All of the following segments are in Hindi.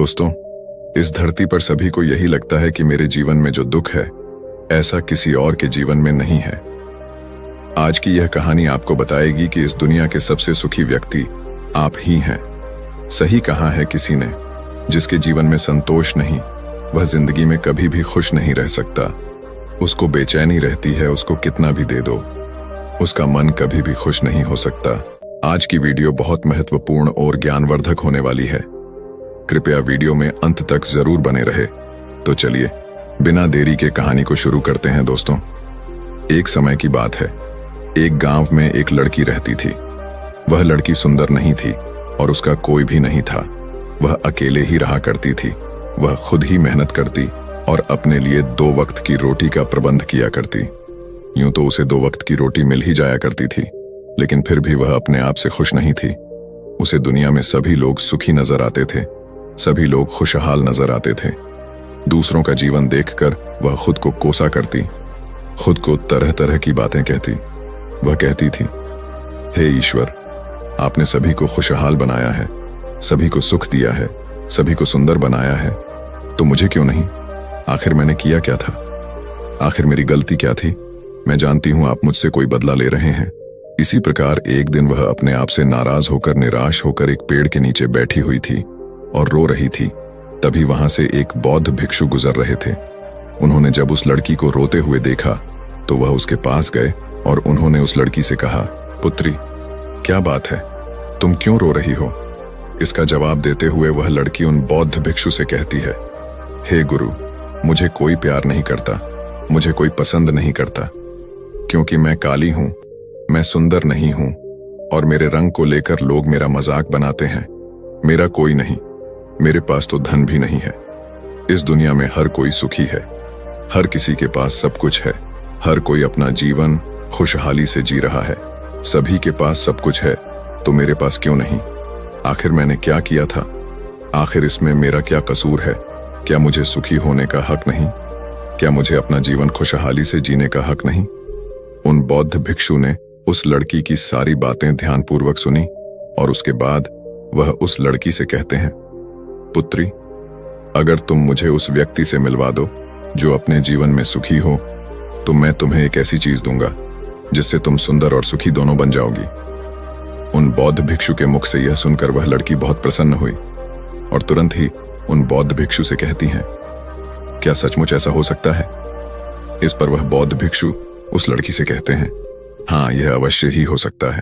दोस्तों, इस धरती पर सभी को यही लगता है कि मेरे जीवन में जो दुख है ऐसा किसी और के जीवन में नहीं है। आज की यह कहानी आपको बताएगी कि इस दुनिया के सबसे सुखी व्यक्ति आप ही हैं। सही कहा है किसी ने, जिसके जीवन में संतोष नहीं वह जिंदगी में कभी भी खुश नहीं रह सकता। उसको बेचैनी रहती है, उसको कितना भी दे दो, उसका मन कभी भी खुश नहीं हो सकता। आज की वीडियो बहुत महत्वपूर्ण और ज्ञानवर्धक होने वाली है। कृपया वीडियो में अंत तक जरूर बने रहे। तो चलिए बिना देरी के कहानी को शुरू करते हैं दोस्तों। एक समय की बात है, एक गांव में एक लड़की रहती थी। वह लड़की सुंदर नहीं थी और उसका कोई भी नहीं था। वह अकेले ही रहा करती थी। वह खुद ही मेहनत करती और अपने लिए 2 वक्त की रोटी का प्रबंध किया करती। यूं तो उसे 2 वक्त की रोटी मिल ही जाया करती थी, लेकिन फिर भी वह अपने आप से खुश नहीं थी। उसे दुनिया में सभी लोग सुखी नजर आते थे, सभी लोग खुशहाल नजर आते थे। दूसरों का जीवन देखकर वह खुद को कोसा करती, खुद को तरह तरह की बातें कहती। वह कहती थी, हे ईश्वर, आपने सभी को खुशहाल बनाया है, सभी को सुख दिया है, सभी को सुंदर बनाया है, तो मुझे क्यों नहीं? आखिर मैंने किया क्या था? आखिर मेरी गलती क्या थी? मैं जानती हूं आप मुझसे कोई बदला ले रहे हैं। इसी प्रकार एक दिन वह अपने आप से नाराज होकर, निराश होकर एक पेड़ के नीचे बैठी हुई थी और रो रही थी। तभी वहां से एक बौद्ध भिक्षु गुजर रहे थे। उन्होंने जब उस लड़की को रोते हुए देखा तो वह उसके पास गए और उन्होंने उस लड़की से कहा, पुत्री, क्या बात है, तुम क्यों रो रही हो? इसका जवाब देते हुए वह लड़की उन बौद्ध भिक्षु से कहती है, हे गुरु, मुझे कोई प्यार नहीं करता, मुझे कोई पसंद नहीं करता, क्योंकि मैं काली हूं, मैं सुंदर नहीं हूं और मेरे रंग को लेकर लोग मेरा मजाक बनाते हैं। मेरा कोई नहीं, मेरे पास तो धन भी नहीं है। इस दुनिया में हर कोई सुखी है, हर किसी के पास सब कुछ है, हर कोई अपना जीवन खुशहाली से जी रहा है। सभी के पास सब कुछ है, तो मेरे पास क्यों नहीं? आखिर मैंने क्या किया था? आखिर इसमें मेरा क्या कसूर है? क्या मुझे सुखी होने का हक नहीं? क्या मुझे अपना जीवन खुशहाली से जीने का हक नहीं? उन बौद्ध भिक्षु ने उस लड़की की सारी बातें ध्यानपूर्वक सुनी और उसके बाद वह उस लड़की से कहते हैं, पुत्री, अगर तुम मुझे उस व्यक्ति से मिलवा दो जो अपने जीवन में सुखी हो, तो मैं तुम्हें एक ऐसी चीज दूंगा जिससे तुम सुंदर और सुखी दोनों बन जाओगी। उन बौद्ध भिक्षु के मुख से यह सुनकर वह लड़की बहुत प्रसन्न हुई और तुरंत ही उन बौद्ध भिक्षु से कहती हैं, क्या सचमुच ऐसा हो सकता है? इस पर वह बौद्ध भिक्षु उस लड़की से कहते हैं, हाँ, यह अवश्य ही हो सकता है।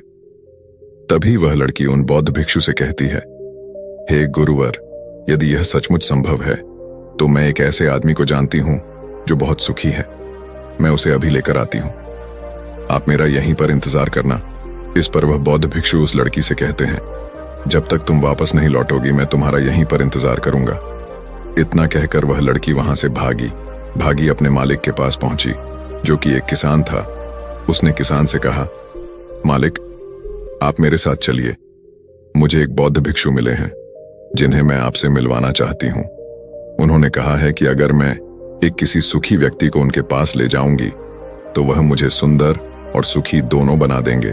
तभी वह लड़की उन बौद्ध भिक्षु से कहती है, हे गुरुवर, यदि यह सचमुच संभव है तो मैं एक ऐसे आदमी को जानती हूं जो बहुत सुखी है। मैं उसे अभी लेकर आती हूं, आप मेरा यहीं पर इंतजार करना। इस पर वह बौद्ध भिक्षु उस लड़की से कहते हैं, जब तक तुम वापस नहीं लौटोगी मैं तुम्हारा यहीं पर इंतजार करूंगा। इतना कहकर वह लड़की वहां से भागी अपने मालिक के पास पहुंची, जो कि एक किसान था। उसने किसान से कहा, मालिक, आप मेरे साथ चलिए, मुझे एक बौद्ध भिक्षु मिले हैं जिन्हें मैं आपसे मिलवाना चाहती हूं। उन्होंने कहा है कि अगर मैं एक किसी सुखी व्यक्ति को उनके पास ले जाऊंगी तो वह मुझे सुंदर और सुखी दोनों बना देंगे।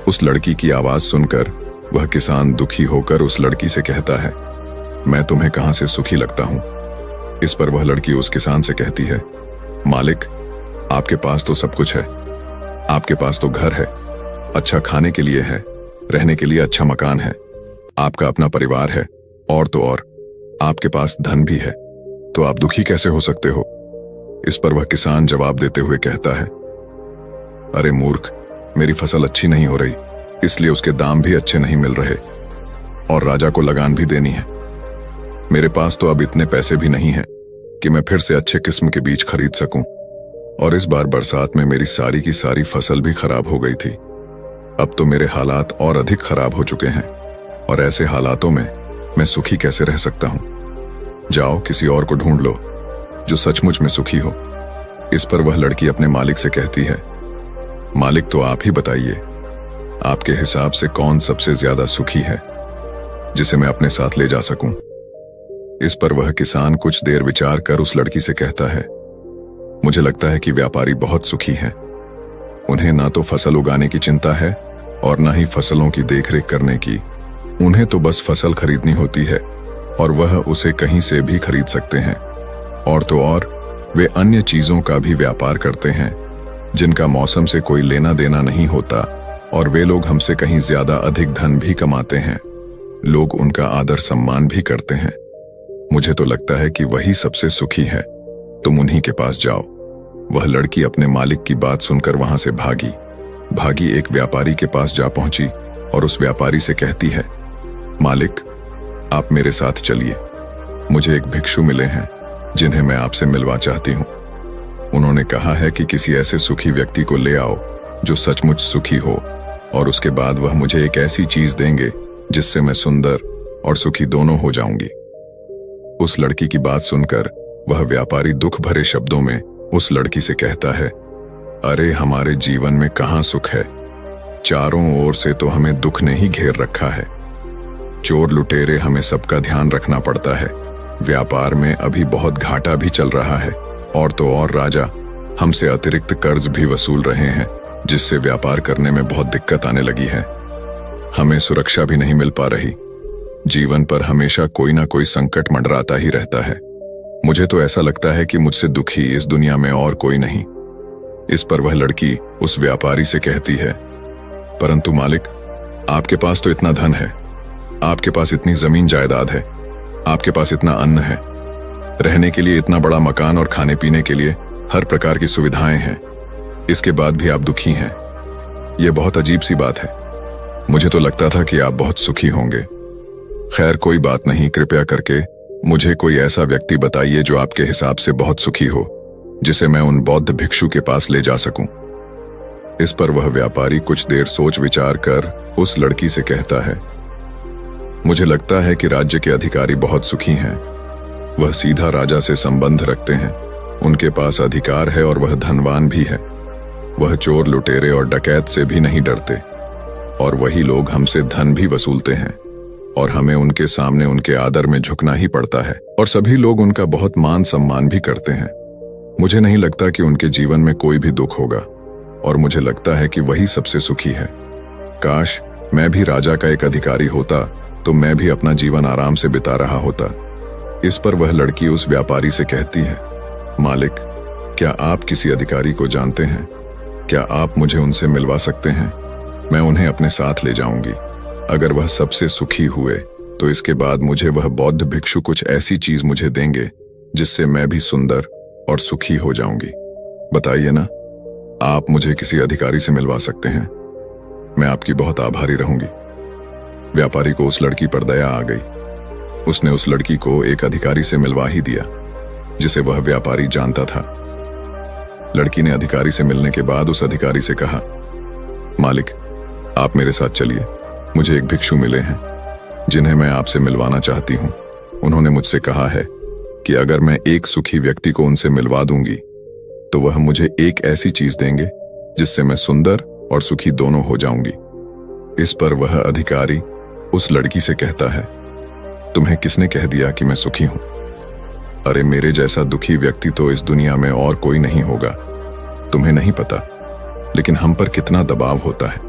उस लड़की की आवाज सुनकर वह किसान दुखी होकर उस लड़की से कहता है, मैं तुम्हें कहां से सुखी लगता हूं? इस पर वह लड़की उस किसान से कहती है, मालिक, आपके पास तो सब कुछ है, आपके पास तो घर है, अच्छा खाने के लिए है, रहने के लिए अच्छा मकान है, आपका अपना परिवार है, और तो और आपके पास धन भी है, तो आप दुखी कैसे हो सकते हो? इस पर वह किसान जवाब देते हुए कहता है, अरे मूर्ख, मेरी फसल अच्छी नहीं हो रही, इसलिए उसके दाम भी अच्छे नहीं मिल रहे और राजा को लगान भी देनी है। मेरे पास तो अब इतने पैसे भी नहीं हैं कि मैं फिर से अच्छे किस्म के बीज खरीद सकूं, और इस बार बरसात में मेरी सारी की सारी फसल भी खराब हो गई थी। अब तो मेरे हालात और अधिक खराब हो चुके हैं और ऐसे हालातों में मैं सुखी कैसे रह सकता हूं? जाओ किसी और को ढूंढ लो जो सचमुच में सुखी हो। इस पर वह लड़की अपने मालिक से कहती है, मालिक, तो आप ही बताइए, आपके हिसाब से कौन सबसे ज्यादा सुखी है जिसे मैं अपने साथ ले जा सकूं? इस पर वह किसान कुछ देर विचार कर उस लड़की से कहता है, मुझे लगता है कि व्यापारी बहुत सुखी हैं। उन्हें ना तो फसल उगाने की चिंता है और ना ही फसलों की देखरेख करने की। उन्हें तो बस फसल खरीदनी होती है और वह उसे कहीं से भी खरीद सकते हैं। और तो और वे अन्य चीजों का भी व्यापार करते हैं जिनका मौसम से कोई लेना देना नहीं होता, और वे लोग हमसे कहीं ज्यादा अधिक धन भी कमाते हैं। लोग उनका आदर सम्मान भी करते हैं। मुझे तो लगता है कि वही सबसे सुखी है। तुम उन्हीं के पास जाओ। वह लड़की अपने मालिक की बात सुनकर वहां से भागी एक व्यापारी के पास जा पहुंची और उस व्यापारी से कहती है, मालिक, आप मेरे साथ चलिए। मुझे एक भिक्षु मिले हैं जिन्हें मैं आपसे मिलवा चाहती हूं। उन्होंने कहा है कि किसी ऐसे सुखी व्यक्ति को ले आओ जो सचमुच सुखी हो, और उसके बाद वह मुझे एक ऐसी चीज देंगे जिससे मैं सुंदर और सुखी दोनों हो जाऊंगी। उस लड़की की बात सुनकर वह व्यापारी दुख भरे शब्दों में उस लड़की से कहता है, अरे हमारे जीवन में कहां सुख है? चारों ओर से तो हमें दुख ने ही घेर रखा है। चोर लुटेरे हमें सबका ध्यान रखना पड़ता है। व्यापार में अभी बहुत घाटा भी चल रहा है, और तो और राजा हमसे अतिरिक्त कर्ज भी वसूल रहे हैं, जिससे व्यापार करने में बहुत दिक्कत आने लगी है। हमें सुरक्षा भी नहीं मिल पा रही। जीवन पर हमेशा कोई ना कोई संकट मंडराता ही रहता है। मुझे तो ऐसा लगता है कि मुझसे दुखी इस दुनिया में और कोई नहीं। इस पर वह लड़की उस व्यापारी से कहती है, परंतु मालिक, आपके पास तो इतना धन है, आपके पास इतनी जमीन जायदाद है, आपके पास इतना अन्न है, रहने के लिए इतना बड़ा मकान और खाने पीने के लिए हर प्रकार की सुविधाएं हैं, इसके बाद भी आप दुखी हैं। यह बहुत अजीब सी बात है। मुझे तो लगता था कि आप बहुत सुखी होंगे। खैर कोई बात नहीं, कृपया करके मुझे कोई ऐसा व्यक्ति बताइए जो आपके हिसाब से बहुत सुखी हो, जिसे मैं उन बौद्ध भिक्षु के पास ले जा सकूं। इस पर वह व्यापारी कुछ देर सोच विचार कर उस लड़की से कहता है, मुझे लगता है कि राज्य के अधिकारी बहुत सुखी हैं। वह सीधा राजा से संबंध रखते हैं, उनके पास अधिकार है और वह धनवान भी है। वह चोर लुटेरे और डकैत से भी नहीं डरते, और वही लोग हमसे धन भी वसूलते हैं, और हमें उनके सामने उनके आदर में झुकना ही पड़ता है, और सभी लोग उनका बहुत मान सम्मान भी करते हैं। मुझे नहीं लगता कि उनके जीवन में कोई भी दुख होगा, और मुझे लगता है कि वही सबसे सुखी है। काश मैं भी राजा का एक अधिकारी होता तो मैं भी अपना जीवन आराम से बिता रहा होता। इस पर वह लड़की उस व्यापारी से कहती है, मालिक, क्या आप किसी अधिकारी को जानते हैं? क्या आप मुझे उनसे मिलवा सकते हैं? मैं उन्हें अपने साथ ले जाऊंगी। अगर वह सबसे सुखी हुए तो इसके बाद मुझे वह बौद्ध भिक्षु कुछ ऐसी चीज मुझे देंगे जिससे मैं भी सुंदर और सुखी हो जाऊंगी। बताइए ना, आप मुझे किसी अधिकारी से मिलवा सकते हैं? मैं आपकी बहुत आभारी रहूंगी। व्यापारी को उस लड़की पर दया आ गई। उसने उस लड़की को एक अधिकारी से मिलवा ही दिया जिसे वह व्यापारी जानता था। लड़की ने अधिकारी से मिलने के बाद उस अधिकारी से कहा, मालिक, आप मेरे साथ चलिए। मुझे एक भिक्षु मिले हैं जिन्हें मैं आपसे मिलवाना चाहती हूं। उन्होंने मुझसे कहा है कि अगर मैं एक सुखी व्यक्ति को उनसे मिलवा दूंगी तो वह मुझे एक ऐसी चीज देंगे जिससे मैं सुंदर और सुखी दोनों हो जाऊंगी। इस पर वह अधिकारी उस लड़की से कहता है, तुम्हें किसने कह दिया कि मैं सुखी हूं? अरे मेरे जैसा दुखी व्यक्ति तो इस दुनिया में और कोई नहीं होगा। तुम्हें नहीं पता, लेकिन हम पर कितना दबाव होता है,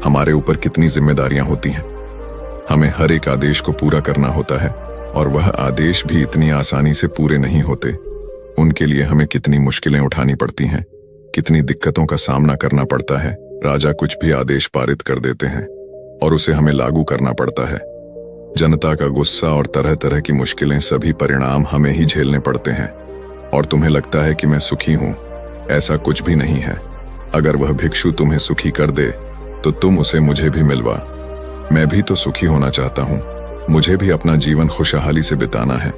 हमारे ऊपर कितनी जिम्मेदारियां होती हैं। हमें हर एक आदेश को पूरा करना होता है, और वह आदेश भी इतनी आसानी से पूरे नहीं होते। उनके लिए हमें कितनी मुश्किलें उठानी पड़ती हैं, कितनी दिक्कतों का सामना करना पड़ता है। राजा कुछ भी आदेश पारित कर देते हैं और उसे हमें लागू करना पड़ता है। जनता का गुस्सा और तरह तरह की मुश्किलें, सभी परिणाम हमें ही झेलने पड़ते हैं। और तुम्हें लगता है कि मैं सुखी हूं, ऐसा कुछ भी नहीं है। अगर वह भिक्षु तुम्हें सुखी कर दे तो तुम उसे मुझे भी मिलवा। मैं भी तो सुखी होना चाहता हूं, मुझे भी अपना जीवन खुशहाली से बिताना है।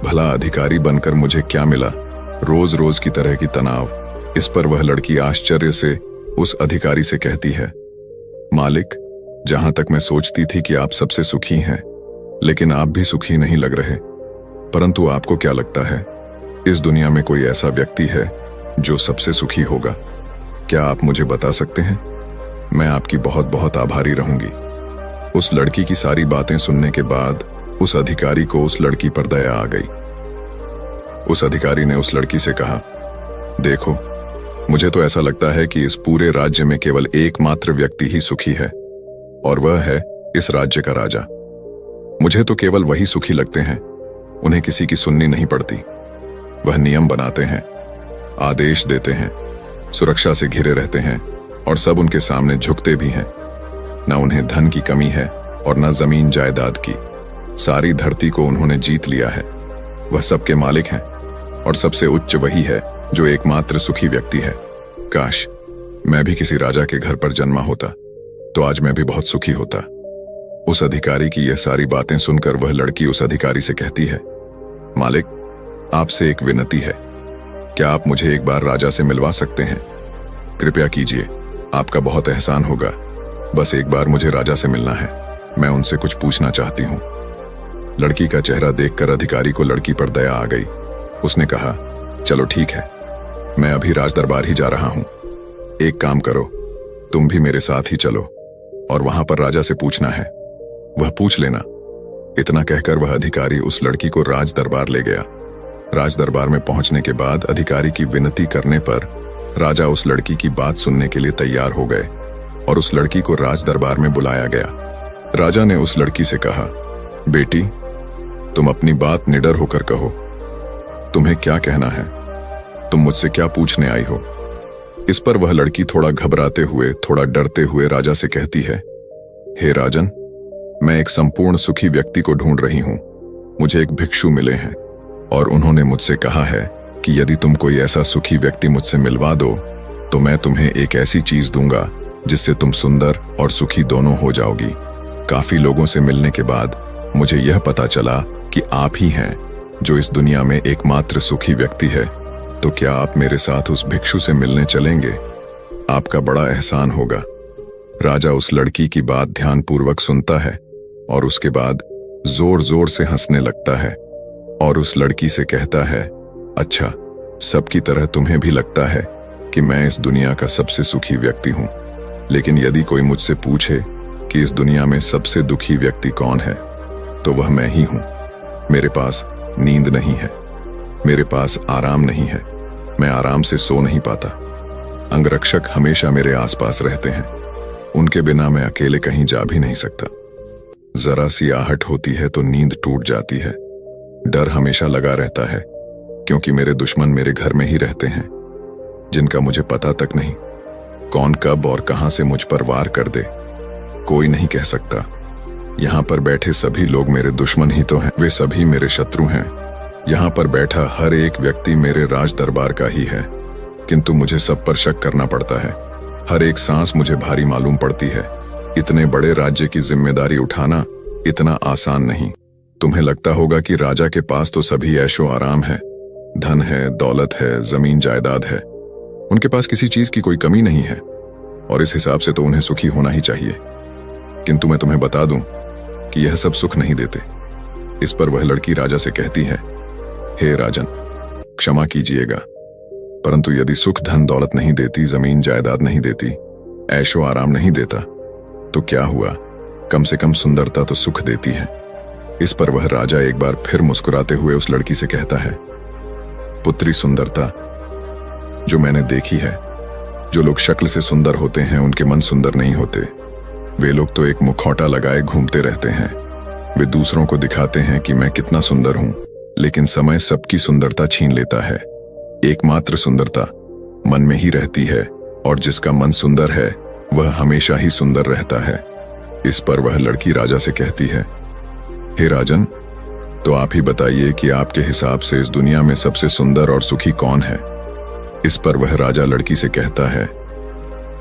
भला अधिकारी बनकर मुझे क्या मिला? रोज रोज की तरह की तनाव। इस पर वह लड़की आश्चर्य से उस अधिकारी से कहती है, मालिक, जहां तक मैं सोचती थी कि आप सबसे सुखी हैं, लेकिन आप भी सुखी नहीं लग रहे। परंतु आपको क्या लगता है, इस दुनिया में कोई ऐसा व्यक्ति है जो सबसे सुखी होगा? क्या आप मुझे बता सकते हैं? मैं आपकी बहुत बहुत आभारी रहूंगी। उस लड़की की सारी बातें सुनने के बाद उस अधिकारी को उस लड़की पर दया आ गई। उस अधिकारी ने उस लड़की से कहा, देखो, मुझे तो ऐसा लगता है कि इस पूरे राज्य में केवल एकमात्र व्यक्ति ही सुखी है, और वह है इस राज्य का राजा। मुझे तो केवल वही सुखी लगते हैं, उन्हें किसी की सुननी नहीं पड़ती। वह नियम बनाते हैं, आदेश देते हैं, सुरक्षा से घिरे रहते हैं और सब उनके सामने झुकते भी हैं। न उन्हें धन की कमी है और न जमीन जायदाद की। सारी धरती को उन्होंने जीत लिया है। वह सबके मालिक हैं और सबसे उच्च वही है जो एकमात्र सुखी व्यक्ति है। काश मैं भी किसी राजा के घर पर जन्मा होता तो आज मैं भी बहुत सुखी होता। उस अधिकारी की यह सारी बातें सुनकर वह लड़की उस अधिकारी से कहती है, मालिक, आपसे एक विनती है, क्या आप मुझे एक बार राजा से मिलवा सकते हैं? कृपया कीजिए, आपका बहुत एहसान होगा। बस एक बार मुझे राजा से मिलना है, मैं उनसे कुछ पूछना चाहती हूँ। लड़की का चेहरा देखकर अधिकारी को लड़की पर दया आ गई। उसने कहा, चलो ठीक है, मैं अभी राज दरबार ही जा रहा हूँ। एक काम करो, तुम भी मेरे साथ ही चलो और वहां पर राजा से पूछना है, वह पूछ लेना। इतना कहकर वह अधिकारी उस लड़की को राज दरबार ले गया। राज दरबार में पहुंचने के बाद अधिकारी की विनती करने पर राजा उस लड़की की बात सुनने के लिए तैयार हो गए और उस लड़की को राज दरबार में बुलाया गया। राजा ने उस लड़की से कहा, बेटी, तुम अपनी बात निडर होकर कहो, तुम्हें क्या कहना है? तुम मुझसे क्या पूछने आई हो? इस पर वह लड़की थोड़ा घबराते हुए, थोड़ा डरते हुए राजा से कहती है, हे राजन, मैं एक संपूर्ण सुखी व्यक्ति को ढूंढ रही हूं। मुझे एक भिक्षु मिले हैं और उन्होंने मुझसे कहा है कि यदि तुम कोई ऐसा सुखी व्यक्ति मुझसे मिलवा दो तो मैं तुम्हें एक ऐसी चीज दूंगा जिससे तुम सुंदर और सुखी दोनों हो जाओगी। काफी लोगों से मिलने के बाद मुझे यह पता चला कि आप ही हैं जो इस दुनिया में एकमात्र सुखी व्यक्ति है। तो क्या आप मेरे साथ उस भिक्षु से मिलने चलेंगे? आपका बड़ा एहसान होगा। राजा उस लड़की की बात ध्यानपूर्वक सुनता है और उसके बाद जोर जोर से हंसने लगता है और उस लड़की से कहता है, अच्छा, सबकी तरह तुम्हें भी लगता है कि मैं इस दुनिया का सबसे सुखी व्यक्ति हूं, लेकिन यदि कोई मुझसे पूछे कि इस दुनिया में सबसे दुखी व्यक्ति कौन है तो वह मैं ही हूं। मेरे पास नींद नहीं है, मेरे पास आराम नहीं है, मैं आराम से सो नहीं पाता। अंगरक्षक हमेशा मेरे आसपास रहते हैं, उनके बिना मैं अकेले कहीं जा भी नहीं सकता। जरा सी आहट होती है तो नींद टूट जाती है। डर हमेशा लगा रहता है क्योंकि मेरे दुश्मन मेरे घर में ही रहते हैं, जिनका मुझे पता तक नहीं। कौन कब और कहां से मुझ पर वार कर दे कोई नहीं कह सकता। यहाँ पर बैठे सभी लोग मेरे दुश्मन ही तो हैं, वे सभी मेरे शत्रु हैं। यहाँ पर बैठा हर एक व्यक्ति मेरे राज दरबार का ही है, किंतु मुझे सब पर शक करना पड़ता है। हर एक सांस मुझे भारी मालूम पड़ती है। इतने बड़े राज्य की जिम्मेदारी उठाना इतना आसान नहीं। तुम्हें लगता होगा कि राजा के पास तो सभी ऐशो आराम है, धन है, दौलत है, जमीन जायदाद है, उनके पास किसी चीज की कोई कमी नहीं है और इस हिसाब से तो उन्हें सुखी होना ही चाहिए। किंतु मैं तुम्हें बता दूं कि यह सब सुख नहीं देते। इस पर वह लड़की राजा से कहती है, हे राजन, क्षमा कीजिएगा, परंतु यदि सुख धन दौलत नहीं देती, जमीन जायदाद नहीं देती, ऐशो आराम नहीं देता, तो क्या हुआ, कम से कम सुंदरता तो सुख देती है। इस पर वह राजा एक बार फिर मुस्कुराते हुए उस लड़की से कहता है, पुत्री, सुंदरता जो मैंने देखी है, जो लोग शक्ल से सुंदर होते हैं उनके मन सुंदर नहीं होते। वे लोग तो एक मुखौटा लगाए घूमते रहते हैं। वे दूसरों को दिखाते हैं कि मैं कितना सुंदर हूं, लेकिन समय सबकी सुंदरता छीन लेता है। एकमात्र सुंदरता मन में ही रहती है और जिसका मन सुंदर है वह हमेशा ही सुंदर रहता है। इस पर वह लड़की राजा से कहती है, हे राजन, तो आप ही बताइए कि आपके हिसाब से इस दुनिया में सबसे सुंदर और सुखी कौन है? इस पर वह राजा लड़की से कहता है,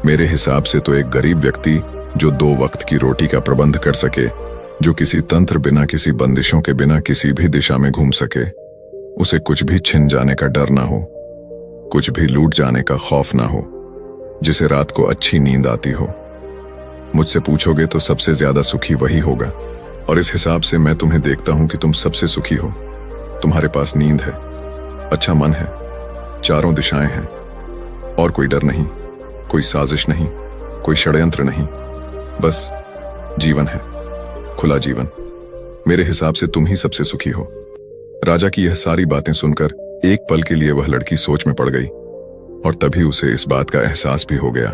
मेरे हिसाब से तो एक गरीब व्यक्ति जो 2 वक्त की रोटी का प्रबंध कर सके, जो किसी तंत्र बिना, किसी बंदिशों के बिना किसी भी दिशा में घूम सके, उसे कुछ भी छिन जाने का डर ना हो, कुछ भी लूट जाने का खौफ ना हो, जिसे रात को अच्छी नींद आती हो। मुझसे पूछोगे तो सबसे ज्यादा सुखी वही होगा और इस हिसाब से मैं तुम्हें देखता हूं कि तुम सबसे सुखी हो। तुम्हारे पास नींद है, अच्छा मन है, चारों दिशाएं हैं और कोई डर नहीं, कोई साजिश नहीं, कोई षड्यंत्र नहीं, बस जीवन है, खुला जीवन। मेरे हिसाब से तुम ही सबसे सुखी हो। राजा की यह सारी बातें सुनकर एक पल के लिए वह लड़की सोच में पड़ गई और तभी उसे इस बात का एहसास भी हो गया,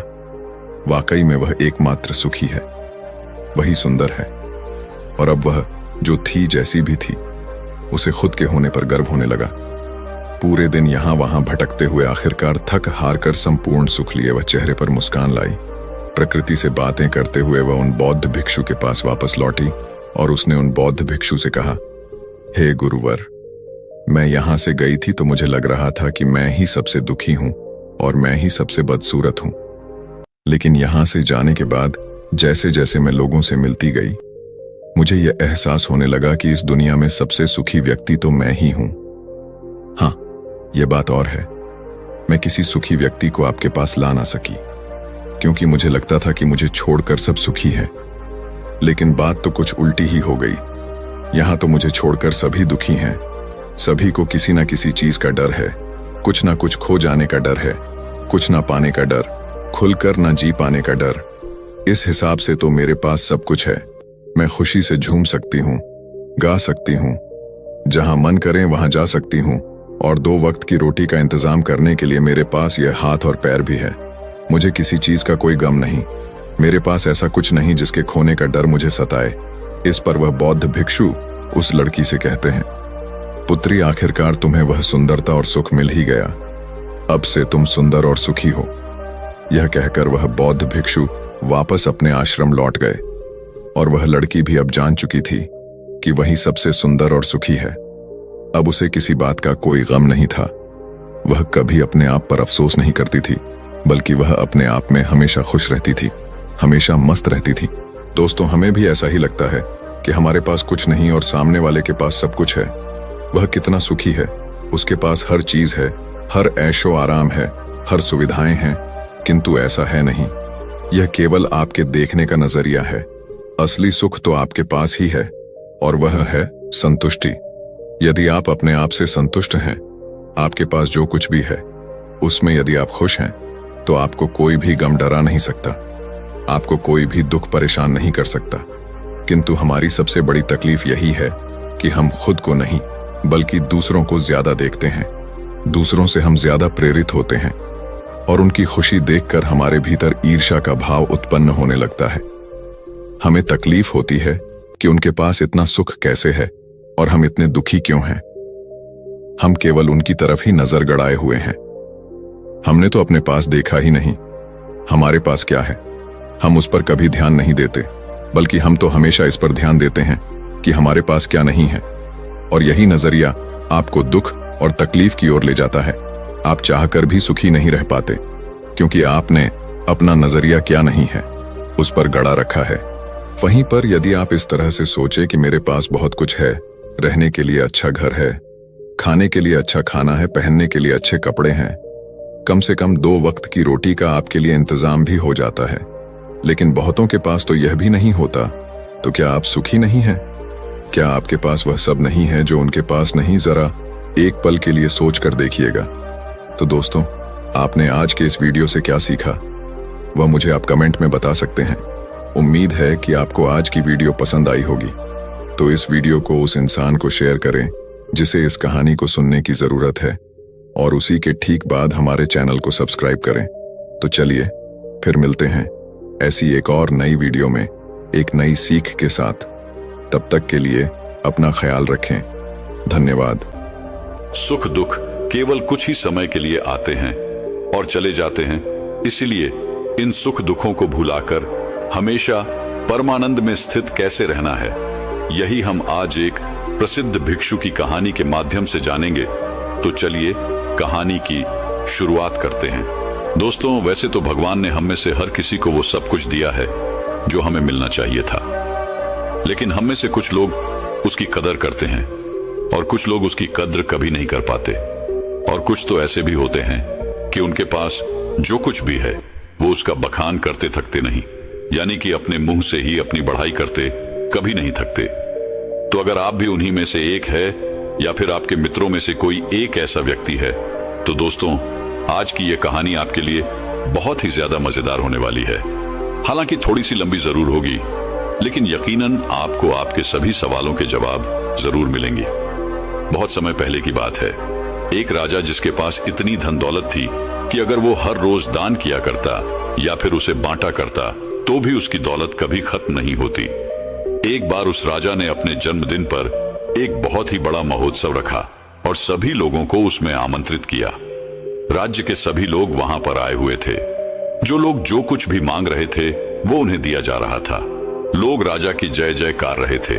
वाकई में वह एकमात्र सुखी है, वही सुंदर है और अब वह जो थी जैसी भी थी, उसे खुद के होने पर गर्व होने लगा। पूरे दिन यहां वहां भटकते हुए आखिरकार थक हार कर संपूर्ण सुख लिए वह चेहरे पर मुस्कान लाई। प्रकृति से बातें करते हुए वह उन बौद्ध भिक्षु के पास वापस लौटी और उसने उन बौद्ध भिक्षु से कहा, हे गुरुवर, मैं यहां से गई थी तो मुझे लग रहा था कि मैं ही सबसे दुखी हूं और मैं ही सबसे बदसूरत हूं। लेकिन यहां से जाने के बाद जैसे जैसे मैं लोगों से मिलती गई, मुझे यह एहसास होने लगा कि इस दुनिया में सबसे सुखी व्यक्ति तो मैं ही हूं। हाँ, यह बात और है, मैं किसी सुखी व्यक्ति को आपके पास ला ना सकी, क्योंकि मुझे लगता था कि मुझे छोड़कर सब सुखी हैं। लेकिन बात तो कुछ उल्टी ही हो गई। यहां तो मुझे छोड़कर सभी दुखी हैं। सभी को किसी ना किसी चीज का डर है, कुछ ना कुछ खो जाने का डर है, कुछ ना पाने का डर, खुलकर ना जी पाने का डर। इस हिसाब से तो मेरे पास सब कुछ है। मैं खुशी से झूम सकती हूँ, गा सकती हूँ, जहां मन करे वहां जा सकती हूँ, और 2 वक्त की रोटी का इंतजाम करने के लिए मेरे पास यह हाथ और पैर भी है। मुझे किसी चीज का कोई गम नहीं। मेरे पास ऐसा कुछ नहीं जिसके खोने का डर मुझे सताए। इस पर वह बौद्ध भिक्षु उस लड़की से कहते हैं, पुत्री, आखिरकार तुम्हें वह सुंदरता और सुख मिल ही गया। अब से तुम सुंदर और सुखी हो। यह कहकर वह बौद्ध भिक्षु वापस अपने आश्रम लौट गए, और वह लड़की भी अब जान चुकी थी कि वही सबसे सुंदर और सुखी है। अब उसे किसी बात का कोई गम नहीं था। वह कभी अपने आप पर अफसोस नहीं करती थी, बल्कि वह अपने आप में हमेशा खुश रहती थी, हमेशा मस्त रहती थी। दोस्तों, हमें भी ऐसा ही लगता है कि हमारे पास कुछ नहीं और सामने वाले के पास सब कुछ है। वह कितना सुखी है, उसके पास हर चीज है, हर ऐशो आराम है, हर सुविधाएं हैं। किंतु ऐसा है नहीं। यह केवल आपके देखने का नजरिया है। असली सुख तो आपके पास ही है, और वह है संतुष्टि। यदि आप अपने आप से संतुष्ट हैं, आपके पास जो कुछ भी है उसमें यदि आप खुश हैं, तो आपको कोई भी गम डरा नहीं सकता, आपको कोई भी दुख परेशान नहीं कर सकता। किंतु हमारी सबसे बड़ी तकलीफ यही है कि हम खुद को नहीं बल्कि दूसरों को ज्यादा देखते हैं। दूसरों से हम ज्यादा प्रेरित होते हैं, और उनकी खुशी देखकर हमारे भीतर ईर्ष्या का भाव उत्पन्न होने लगता है। हमें तकलीफ होती है कि उनके पास इतना सुख कैसे है और हम इतने दुखी क्यों हैं। हम केवल उनकी तरफ ही नजर गड़ाए हुए हैं। हमने तो अपने पास देखा ही नहीं, हमारे पास क्या है। हम उस पर कभी ध्यान नहीं देते, बल्कि हम तो हमेशा इस पर ध्यान देते हैं कि हमारे पास क्या नहीं है। और यही नजरिया आपको दुख और तकलीफ की ओर ले जाता है। आप चाहकर भी सुखी नहीं रह पाते, क्योंकि आपने अपना नजरिया क्या नहीं है उस पर गड़ा रखा है। वहीं पर यदि आप इस तरह से सोचे कि मेरे पास बहुत कुछ है, रहने के लिए अच्छा घर है, खाने के लिए अच्छा खाना है, पहनने के लिए अच्छे कपड़े हैं, कम से कम 2 वक्त की रोटी का आपके लिए इंतजाम भी हो जाता है, लेकिन बहुतों के पास तो यह भी नहीं होता, तो क्या आप सुखी नहीं हैं? क्या आपके पास वह सब नहीं है जो उनके पास नहीं? जरा एक पल के लिए सोच कर देखिएगा। तो दोस्तों, आपने आज के इस वीडियो से क्या सीखा, वह मुझे आप कमेंट में बता सकते हैं। उम्मीद है कि आपको आज की वीडियो पसंद आई होगी। तो इस वीडियो को उस इंसान को शेयर करें जिसे इस कहानी को सुनने की जरूरत है, और उसी के ठीक बाद हमारे चैनल को सब्सक्राइब करें। तो चलिए फिर मिलते हैं ऐसी एक और नई वीडियो में एक नई सीख के साथ। तब तक के लिए अपना ख्याल रखें। धन्यवाद। सुख दुख केवल कुछ ही समय के लिए आते हैं और चले जाते हैं, इसलिए इन सुख दुखों को भुलाकर हमेशा परमानंद में स्थित कैसे रहना है, यही हम आज एक प्रसिद्ध भिक्षु की कहानी के माध्यम से जानेंगे। तो चलिए कहानी की शुरुआत करते हैं। दोस्तों, वैसे तो भगवान ने हम में से हर किसी को वो सब कुछ दिया है जो हमें मिलना चाहिए था, लेकिन हम में से कुछ लोग उसकी कदर करते हैं और कुछ लोग उसकी कद्र कभी नहीं कर पाते, और कुछ तो ऐसे भी होते हैं कि उनके पास जो कुछ भी है वो उसका बखान करते थकते नहीं, यानी कि अपने मुंह से ही अपनी बढ़ाई करते कभी नहीं थकते। तो अगर आप भी उन्हीं में से एक है, या फिर आपके मित्रों में से कोई एक ऐसा व्यक्ति है, तो दोस्तों आज की यह कहानी आपके लिए बहुत ही ज्यादा मजेदार होने वाली है। हालांकि थोड़ी सी लंबी जरूर होगी, लेकिन यकीनन आपको आपके सभी सवालों के जवाब जरूर मिलेंगे। बहुत समय पहले की बात है, एक राजा जिसके पास इतनी धन दौलत थी कि अगर वो हर रोज दान किया करता या फिर उसे बांटा करता तो भी उसकी दौलत कभी खत्म नहीं होती। एक बार उस राजा ने अपने जन्मदिन पर एक बहुत ही बड़ा महोत्सव रखा और सभी लोगों को उसमें आमंत्रित किया। राज्य के सभी लोग वहां पर आए हुए थे। जो लोग जो कुछ भी मांग रहे थे वो उन्हें दिया जा रहा था। लोग राजा की जय जयकार रहे थे।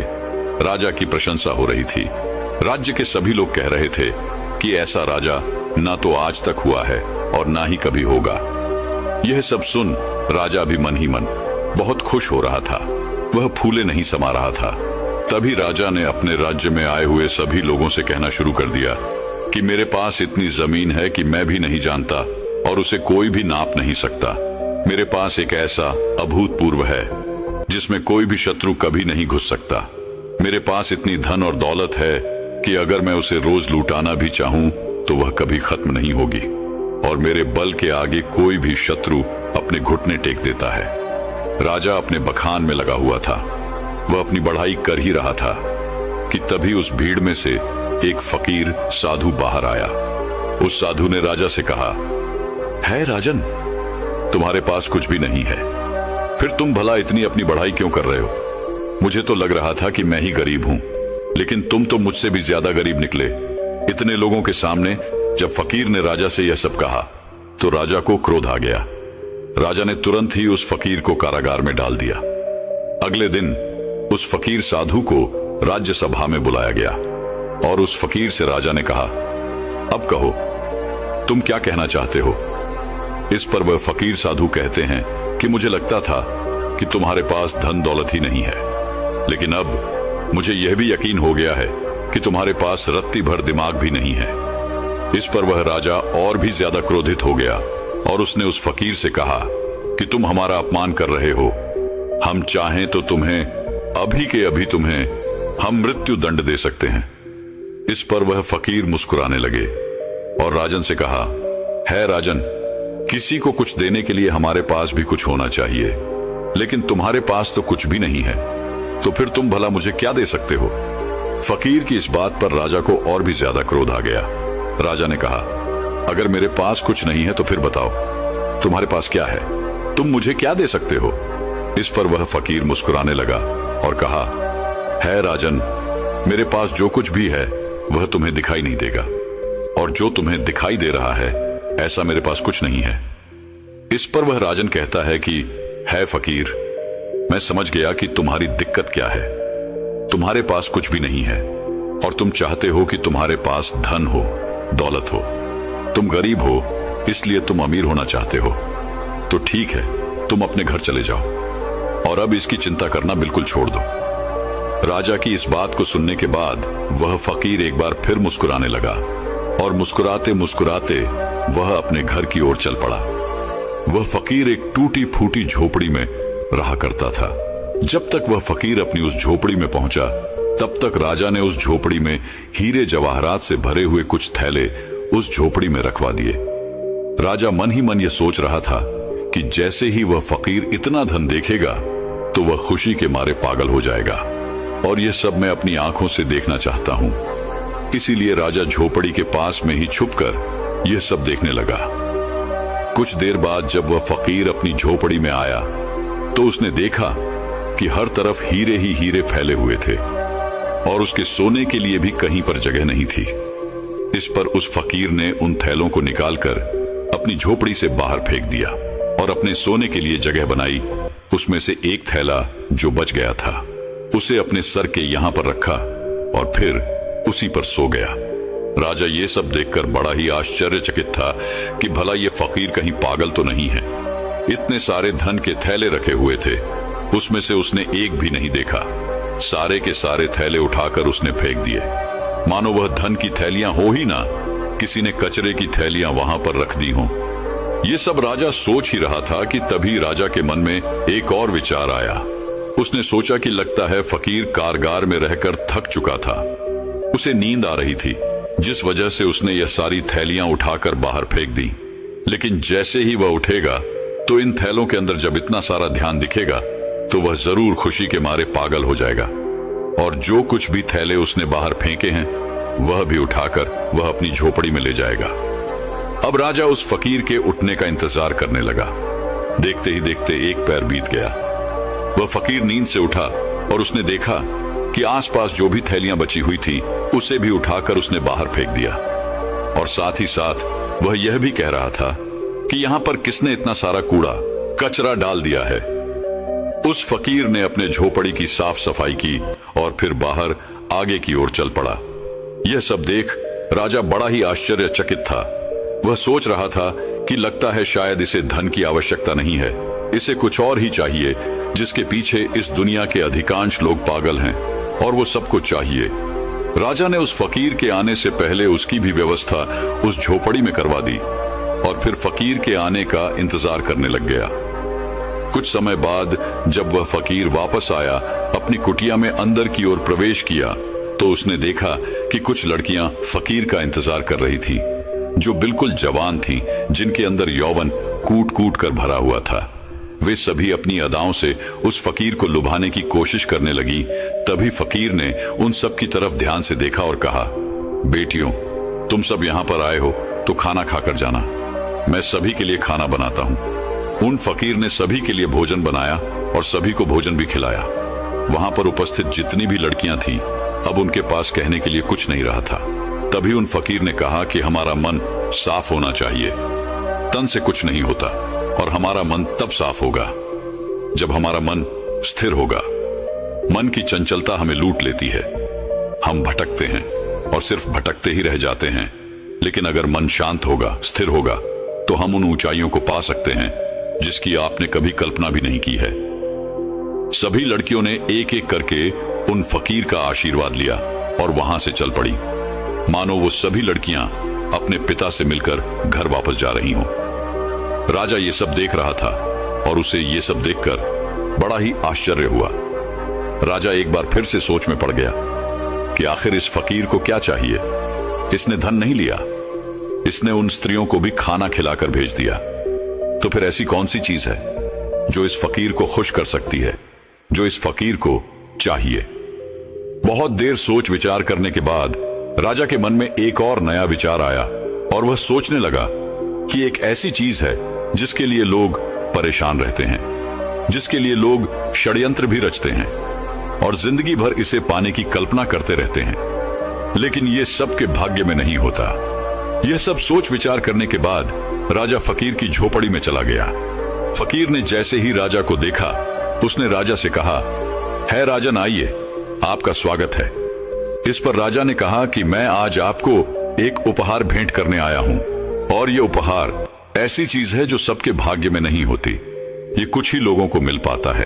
राजा की प्रशंसा हो रही थी। राज्य के सभी लोग कह रहे थे कि ऐसा राजा ना तो आज तक हुआ है और ना ही कभी होगा। यह सब सुन राजा भी मन ही मन बहुत खुश हो रहा था। वह फूले नहीं समा रहा था। तभी राजा ने अपने राज्य में आए हुए सभी लोगों से कहना शुरू कर दिया कि मेरे पास इतनी जमीन है कि मैं भी नहीं जानता और उसे कोई भी नाप नहीं सकता। मेरे पास एक ऐसा अभूतपूर्व है जिसमें कोई भी शत्रु कभी नहीं घुस सकता। मेरे पास इतनी धन और दौलत है कि अगर मैं उसे रोज लुटाना भी चाहूं तो वह कभी खत्म नहीं होगी और मेरे बल के आगे कोई भी शत्रु अपने घुटने टेक देता है। राजा अपने बखान में लगा हुआ था। वह अपनी बढ़ाई कर ही रहा था कि तभी उस भीड़ में से एक फकीर साधु बाहर आया। उस साधु ने राजा से कहा, है राजन, तुम्हारे पास कुछ भी नहीं है, फिर तुम भला इतनी अपनी बढ़ाई क्यों कर रहे हो? मुझे तो लग रहा था कि मैं ही गरीब हूं, लेकिन तुम तो मुझसे भी ज्यादा गरीब निकले। इतने लोगों के सामने जब फकीर ने राजा से यह सब कहा तो राजा को क्रोध आ गया। राजा ने तुरंत ही उस फकीर को कारागार में डाल दिया। अगले दिन उस फकीर साधु को राज्यसभा में बुलाया गया और उस फकीर से राजा ने कहा, अब कहो तुम क्या कहना चाहते हो? इस पर वह फकीर साधु कहते हैं कि मुझे लगता था कि तुम्हारे पास धन दौलत ही नहीं है, लेकिन अब मुझे यह भी यकीन हो गया है कि तुम्हारे पास रत्ती भर दिमाग भी नहीं है। इस पर वह राजा और भी ज्यादा क्रोधित हो गया और उसने उस फकीर से कहा कि तुम हमारा अपमान कर रहे हो। हम चाहें तो तुम्हें अभी के अभी तुम्हें हम मृत्यु दंड दे सकते हैं। इस पर वह फकीर मुस्कुराने लगे और राजन से कहा, है राजन, किसी को कुछ देने के लिए हमारे पास भी कुछ होना चाहिए, लेकिन तुम्हारे पास तो कुछ भी नहीं है, तो फिर तुम भला मुझे क्या दे सकते हो? फकीर की इस बात पर राजा को और भी ज्यादा क्रोध आ गया। राजा ने कहा, अगर मेरे पास कुछ नहीं है तो फिर बताओ तुम्हारे पास क्या है? तुम मुझे क्या दे सकते हो? इस पर वह फकीर मुस्कुराने लगा और कहा, है राजन, मेरे पास जो कुछ भी है वह तुम्हें दिखाई नहीं देगा, और जो तुम्हें दिखाई दे रहा है ऐसा मेरे पास कुछ नहीं है। इस पर वह राजन कहता है कि, है फकीर, मैं समझ गया कि तुम्हारी दिक्कत क्या है। तुम्हारे पास कुछ भी नहीं है और तुम चाहते हो कि तुम्हारे पास धन हो, दौलत हो। तुम गरीब हो इसलिए तुम अमीर होना चाहते हो। तो ठीक है, तुम अपने घर चले जाओ और अब इसकी चिंता करना बिल्कुल छोड़ दो। राजा की इस बात को सुनने के बाद वह फकीर एक बार फिर मुस्कुराने लगा और मुस्कुराते मुस्कुराते वह अपने घर की ओर चल पड़ा। वह फकीर एक टूटी फूटी झोपड़ी में रहा करता था। जब तक वह फकीर अपनी उस झोपड़ी में पहुंचा तब तक राजा ने उस झोपड़ी में हीरे जवाहरात से भरे हुए कुछ थैले उस झोपड़ी में रखवा दिए। राजा मन ही मन यह सोच रहा था कि जैसे ही वह फकीर इतना धन देखेगा तो वह खुशी के मारे पागल हो जाएगा, और यह सब मैं अपनी आंखों से देखना चाहता हूं। इसीलिए राजा झोपड़ी के पास में ही छुपकर यह सब देखने लगा। कुछ देर बाद जब वह फकीर अपनी झोपड़ी में आया तो उसने देखा कि हर तरफ हीरे ही हीरे फैले हुए थे और उसके सोने के लिए भी कहीं पर जगह नहीं थी। इस पर उस फकीर ने उन थैलों को निकालकर अपनी झोपड़ी से बाहर फेंक दिया और अपने सोने के लिए जगह बनाई। उसमें से एक थैला जो बच गया था उसे अपने सर के यहां पर रखा और फिर उसी पर सो गया। राजा ये सब देखकर बड़ा ही आश्चर्यचकित था कि भला ये फकीर कहीं पागल तो नहीं है। इतने सारे धन के थैले रखे हुए थे, उसमें से उसने एक भी नहीं देखा। सारे के सारे थैले उठाकर उसने फेंक दिए, मानो वह धन की थैलियां हो ही ना, किसी ने कचरे की थैलियां वहां पर रख दी हों। ये सब राजा सोच ही रहा था कि तभी राजा के मन में एक और विचार आया। उसने सोचा कि लगता है फकीर कारगार में रहकर थक चुका था, उसे नींद आ रही थी, जिस वजह से उसने यह सारी थैलियां उठाकर बाहर फेंक दी। लेकिन जैसे ही वह उठेगा तो इन थैलों के अंदर जब इतना सारा ध्यान दिखेगा तो वह जरूर खुशी के मारे पागल हो जाएगा, और जो कुछ भी थैले उसने बाहर फेंके हैं वह भी उठाकर वह अपनी झोपड़ी में ले जाएगा। अब राजा उस फकीर के उठने का इंतजार करने लगा। देखते ही देखते एक पैर बीत गया। वह फकीर नींद से उठा और उसने देखा कि आसपास जो भी थैलियां बची हुई थी उसे भी उठाकर उसने बाहर फेंक दिया। और साथ ही साथ वह यह भी कह रहा था कि यहां पर किसने इतना सारा कूड़ा कचरा डाल दिया है। उस फकीर ने अपने झोपड़ी की साफ सफाई की और फिर बाहर आगे की ओर चल पड़ा। यह सब देख राजा बड़ा ही आश्चर्यचकित था। वह सोच रहा था कि लगता है शायद इसे धन की आवश्यकता नहीं है, इसे कुछ और ही चाहिए जिसके पीछे इस दुनिया के अधिकांश लोग पागल हैं और वो सब कुछ चाहिए। राजा ने उस फकीर के आने से पहले उसकी भी व्यवस्था उस झोपड़ी में करवा दी और फिर फकीर के आने का इंतजार करने लग गया। कुछ समय बाद जब वह फकीर वापस आया, अपनी कुटिया में अंदर की ओर प्रवेश किया तो उसने देखा कि कुछ लड़कियां फकीर का इंतजार कर रही थी, जो बिल्कुल जवान थीं, जिनके अंदर यौवन कूट कूट कर भरा हुआ था। वे सभी अपनी अदाओं से उस फकीर को लुभाने की कोशिश करने लगी। तभी फकीर ने उन सब की तरफ ध्यान से देखा और कहा, बेटियों, तुम सब यहाँ पर आए हो तो खाना खाकर जाना, मैं सभी के लिए खाना बनाता हूँ। उन फकीर ने सभी के लिए भोजन बनाया और सभी को भोजन भी खिलाया। वहां पर उपस्थित जितनी भी लड़कियां थीं, अब उनके पास कहने के लिए कुछ नहीं रहा था। तभी उन फकीर ने कहा कि हमारा मन साफ होना चाहिए, तन से कुछ नहीं होता, और हमारा मन तब साफ होगा जब हमारा मन स्थिर होगा। मन की चंचलता हमें लूट लेती है, हम भटकते हैं और सिर्फ भटकते ही रह जाते हैं। लेकिन अगर मन शांत होगा, स्थिर होगा, तो हम उन ऊंचाइयों को पा सकते हैं जिसकी आपने कभी कल्पना भी नहीं की है। सभी लड़कियों ने एक एक करके उन फकीर का आशीर्वाद लिया और वहां से चल पड़ी, मानो वो सभी लड़कियां अपने पिता से मिलकर घर वापस जा रही हों। राजा ये सब देख रहा था और उसे ये सब देखकर बड़ा ही आश्चर्य हुआ। राजा एक बार फिर से सोच में पड़ गया कि आखिर इस फकीर को क्या चाहिए। इसने धन नहीं लिया, इसने उन स्त्रियों को भी खाना खिलाकर भेज दिया। तो फिर ऐसी कौन सी चीज है जो इस फकीर को खुश कर सकती है, जो इस फकीर को चाहिए। बहुत देर सोच विचार करने के बाद राजा के मन में एक और नया विचार आया और वह सोचने लगा कि एक ऐसी चीज है जिसके लिए लोग परेशान रहते हैं, जिसके लिए लोग षड्यंत्र भी रचते हैं और जिंदगी भर इसे पाने की कल्पना करते रहते हैं, लेकिन यह सबके भाग्य में नहीं होता। यह सब सोच विचार करने के बाद राजा फकीर की झोपड़ी में चला गया। फकीर ने जैसे ही राजा को देखा, उसने राजा से कहा, है राजन, आइए, आपका स्वागत है। इस पर राजा ने कहा कि मैं आज आपको एक उपहार भेंट करने आया हूं, और यह उपहार ऐसी चीज है जो सबके भाग्य में नहीं होती। ये कुछ ही लोगों को मिल पाता है।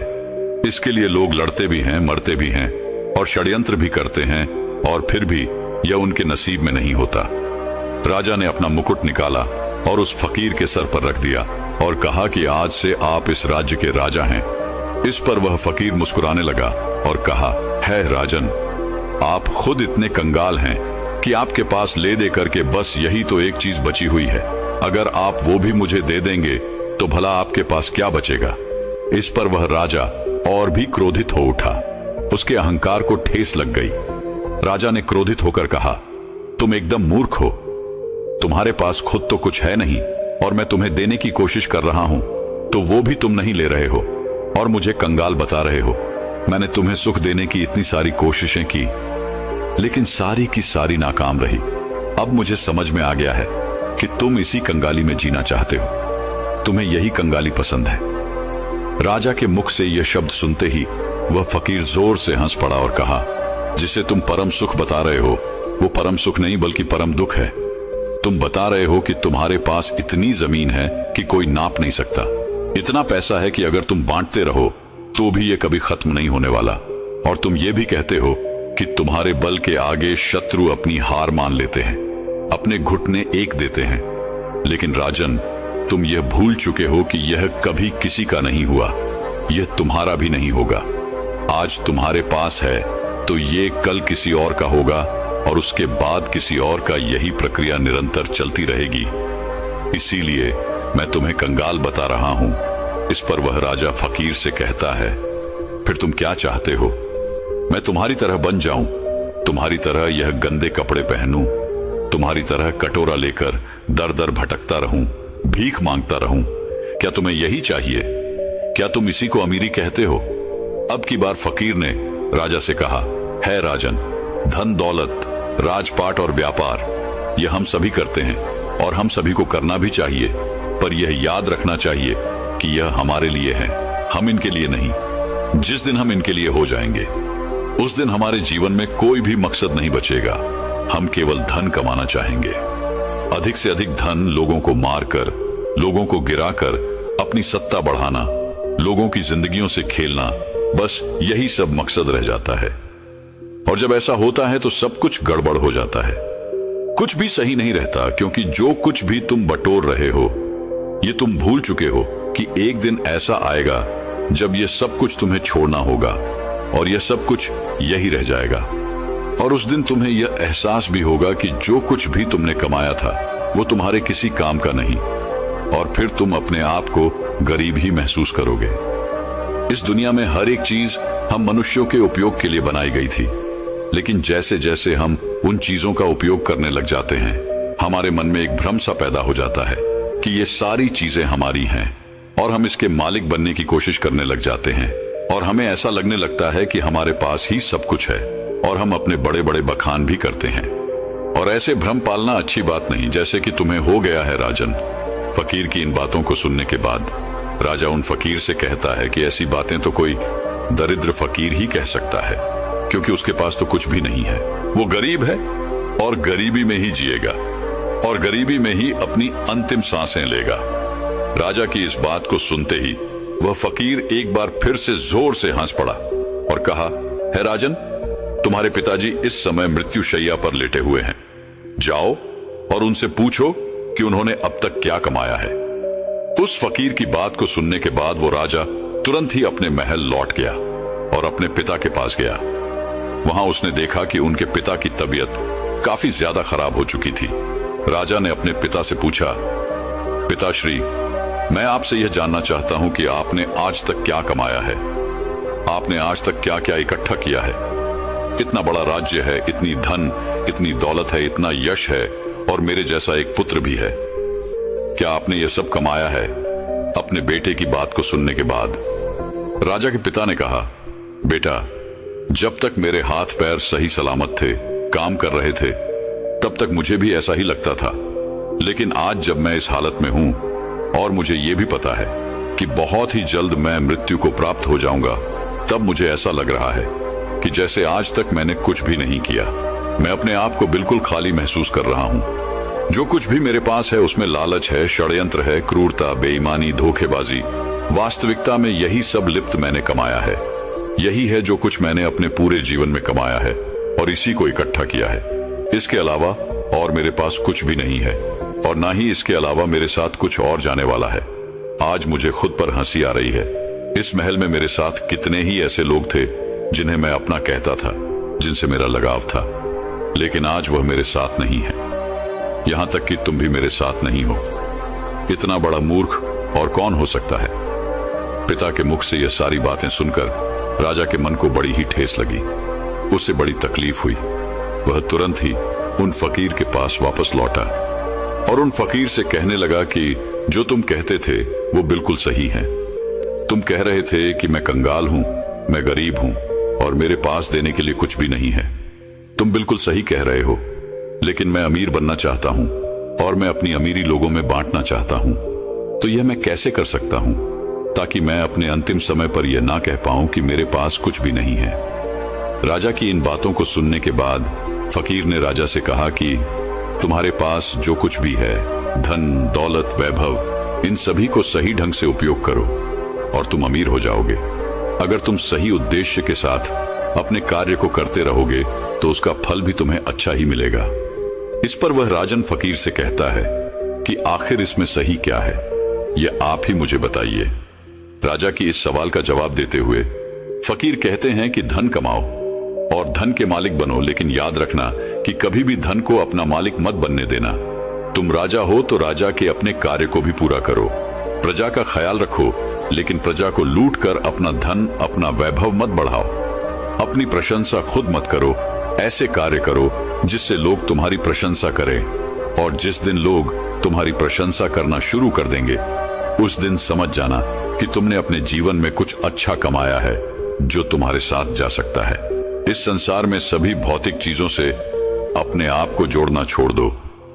इसके लिए लोग लड़ते भी हैं, मरते भी हैं और षड्यंत्र भी करते हैं, और फिर भी यह उनके नसीब में नहीं होता। राजा ने अपना मुकुट निकाला और उस फकीर के सर पर रख दिया और कहा कि आज से आप इस राज्य के राजा हैं। इस पर वह फकीर मुस्कुराने लगा और कहा, है राजन, आप खुद इतने कंगाल हैं कि आपके पास ले दे करके बस यही तो एक चीज बची हुई है। अगर आप वो भी मुझे दे देंगे तो भला आपके पास क्या बचेगा। इस पर वह राजा और भी क्रोधित हो उठा। उसके अहंकार को ठेस लग गई। राजा ने क्रोधित होकर कहा, तुम एकदम मूर्ख हो, तुम्हारे पास खुद तो कुछ है नहीं और मैं तुम्हें देने की कोशिश कर रहा हूं तो वो भी तुम नहीं ले रहे हो और मुझे कंगाल बता रहे हो। मैंने तुम्हें सुख देने की इतनी सारी कोशिशें की, लेकिन सारी की सारी नाकाम रही। अब मुझे समझ में आ गया है कि तुम इसी कंगाली में जीना चाहते हो, तुम्हें यही कंगाली पसंद है। राजा के मुख से यह शब्द सुनते ही वह फकीर जोर से हंस पड़ा और कहा, जिसे तुम परम सुख बता रहे हो वो परम सुख नहीं बल्कि परम दुख है। तुम बता रहे हो कि तुम्हारे पास इतनी जमीन है कि कोई नाप नहीं सकता, इतना पैसा है कि अगर तुम बांटते रहो तो भी ये कभी खत्म नहीं होने वाला, और तुम ये भी कहते हो कि तुम्हारे बल के आगे शत्रु अपनी हार मान लेते हैं, अपने घुटने एक देते हैं। लेकिन राजन, तुम यह भूल चुके हो कि यह कभी किसी का नहीं हुआ, यह तुम्हारा भी नहीं होगा। आज तुम्हारे पास है तो ये कल किसी और का होगा और उसके बाद किसी और का। यही प्रक्रिया निरंतर चलती रहेगी। इसीलिए मैं तुम्हें कंगाल बता रहा हूं। इस पर वह राजा फकीर से कहता है, फिर तुम क्या चाहते हो? मैं तुम्हारी तरह बन जाऊं, तुम्हारी तरह यह गंदे कपड़े पहनूं, तुम्हारी तरह कटोरा लेकर दर दर भटकता रहूं, भीख मांगता रहूं? क्या तुम्हें यही चाहिए? क्या तुम इसी को अमीरी कहते हो? अब की बार फकीर ने राजा से कहा, है राजन, धन दौलत, राजपाट और व्यापार यह हम सभी करते हैं और हम सभी को करना भी चाहिए, पर यह याद रखना चाहिए कि यह हमारे लिए है, हम इनके लिए नहीं। जिस दिन हम इनके लिए हो जाएंगे उस दिन हमारे जीवन में कोई भी मकसद नहीं बचेगा। हम केवल धन कमाना चाहेंगे, अधिक से अधिक धन, लोगों को मारकर, लोगों को गिराकर अपनी सत्ता बढ़ाना, लोगों की जिंदगियों से खेलना, बस यही सब मकसद रह जाता है। और जब ऐसा होता है तो सब कुछ गड़बड़ हो जाता है, कुछ भी सही नहीं रहता, क्योंकि जो कुछ भी तुम बटोर रहे हो ये तुम भूल चुके हो कि एक दिन ऐसा आएगा जब ये सब कुछ तुम्हें छोड़ना होगा और यह सब कुछ यही रह जाएगा। और उस दिन तुम्हें यह एहसास भी होगा कि जो कुछ भी तुमने कमाया था वो तुम्हारे किसी काम का नहीं, और फिर तुम अपने आप को गरीब ही महसूस करोगे। इस दुनिया में हर एक चीज हम मनुष्यों के उपयोग के लिए बनाई गई थी, लेकिन जैसे जैसे हम उन चीजों का उपयोग करने लग जाते हैं हमारे मन में एक भ्रम सा पैदा हो जाता है कि ये सारी चीजें हमारी हैं, और हम इसके मालिक बनने की कोशिश करने लग जाते हैं, और हमें ऐसा लगने लगता है कि हमारे पास ही सब कुछ है, और हम अपने बड़े बड़े बखान भी करते हैं। और ऐसे भ्रम पालना अच्छी बात नहीं, जैसे कि तुम्हें हो गया है राजन। फकीर की इन बातों को सुनने के बाद राजा उन फकीर से कहता है कि ऐसी बातें तो कोई दरिद्र फकीर ही कह सकता है, क्योंकि उसके पास तो कुछ भी नहीं है। वो गरीब है और गरीबी में ही जिएगा और गरीबी में ही अपनी अंतिम सांसें लेगा। राजा की इस बात को सुनते ही वह फकीर एक बार फिर से जोर से हंस पड़ा और कहा, है राजन, तुम्हारे पिताजी इस समय मृत्युशैया पर लेटे हुए हैं, जाओ और उनसे पूछो कि उन्होंने अब तक क्या कमाया है। उस फकीर की बात को सुनने के बाद वो राजा तुरंत ही अपने महल लौट गया और अपने पिता के पास गया। वहां उसने देखा कि उनके पिता की तबीयत काफी ज्यादा खराब हो चुकी थी। राजा ने अपने पिता से पूछा, पिताश्री, मैं आपसे यह जानना चाहता हूं कि आपने आज तक क्या कमाया है, आपने आज तक क्या क्या इकट्ठा किया है। इतना बड़ा राज्य है, इतनी धन, इतनी दौलत है, इतना यश है, और मेरे जैसा एक पुत्र भी है। क्या आपने यह सब कमाया है? अपने बेटे की बात को सुनने के बाद राजा के पिता ने कहा, बेटा, जब तक मेरे हाथ पैर सही सलामत थे, काम कर रहे थे, तब तक मुझे भी ऐसा ही लगता था। लेकिन आज जब मैं इस हालत में हूं और मुझे यह भी पता है कि बहुत ही जल्द मैं मृत्यु को प्राप्त हो जाऊंगा, तब मुझे ऐसा लग रहा है कि जैसे आज तक मैंने कुछ भी नहीं किया। मैं अपने आप को बिल्कुल खाली महसूस कर रहा हूं। जो कुछ भी मेरे पास है उसमें लालच है, षड्यंत्र है, क्रूरता, बेईमानी, धोखेबाजी। वास्तविकता में यही सब लिप्त मैंने कमाया है। यही है जो कुछ मैंने अपने पूरे जीवन में कमाया है और इसी को इकट्ठा किया है। इसके अलावा और मेरे पास कुछ भी नहीं है, और ना ही इसके अलावा मेरे साथ कुछ और जाने वाला है। आज मुझे खुद पर हंसी आ रही है। इस महल में मेरे साथ कितने ही ऐसे लोग थे जिन्हें मैं अपना कहता था, जिनसे मेरा लगाव था, लेकिन आज वह मेरे साथ नहीं है। यहां तक कि तुम भी मेरे साथ नहीं हो। इतना बड़ा मूर्ख और कौन हो सकता है? पिता के मुख से यह सारी बातें सुनकर राजा के मन को बड़ी ही ठेस लगी। उसे बड़ी तकलीफ हुई। वह तुरंत ही उन फकीर के पास वापस लौटा और उन फकीर से कहने लगा कि जो तुम कहते थे वो बिल्कुल सही है। तुम कह रहे थे कि मैं कंगाल हूं, मैं गरीब हूं और मेरे पास देने के लिए कुछ भी नहीं है। तुम बिल्कुल सही कह रहे हो, लेकिन मैं अमीर बनना चाहता हूं और मैं अपनी अमीरी लोगों में बांटना चाहता हूं। तो यह मैं कैसे कर सकता हूं ताकि मैं अपने अंतिम समय पर यह ना कह पाऊं कि मेरे पास कुछ भी नहीं है। राजा की इन बातों को सुनने के बाद फकीर ने राजा से कहा कि तुम्हारे पास जो कुछ भी है, धन, दौलत, वैभव, इन सभी को सही ढंग से उपयोग करो और तुम अमीर हो जाओगे। अगर तुम सही उद्देश्य के साथ अपने कार्य को करते रहोगे तो उसका फल भी तुम्हें अच्छा ही मिलेगा। इस पर वह राजन फकीर से कहता है कि आखिर इसमें सही क्या है, यह आप ही मुझे बताइए। राजा की इस सवाल का जवाब देते हुए फकीर कहते हैं कि धन कमाओ और धन के मालिक बनो, लेकिन याद रखना कि कभी भी धन को अपना मालिक मत बनने देना। तुम राजा हो तो राजा के अपने कार्य को भी पूरा करो, प्रजा का ख्याल रखो, लेकिन प्रजा को लूट कर अपना धन, अपना वैभव मत बढ़ाओ। अपनी प्रशंसा खुद मत करो, ऐसे कार्य करो जिससे लोग तुम्हारी प्रशंसा करें, और जिस दिन लोग तुम्हारी प्रशंसा करना शुरू कर देंगे उस दिन समझ जाना कि तुमने अपने जीवन में कुछ अच्छा कमाया है जो तुम्हारे साथ जा सकता है। इस संसार में सभी भौतिक चीजों से अपने आप को जोड़ना छोड़ दो,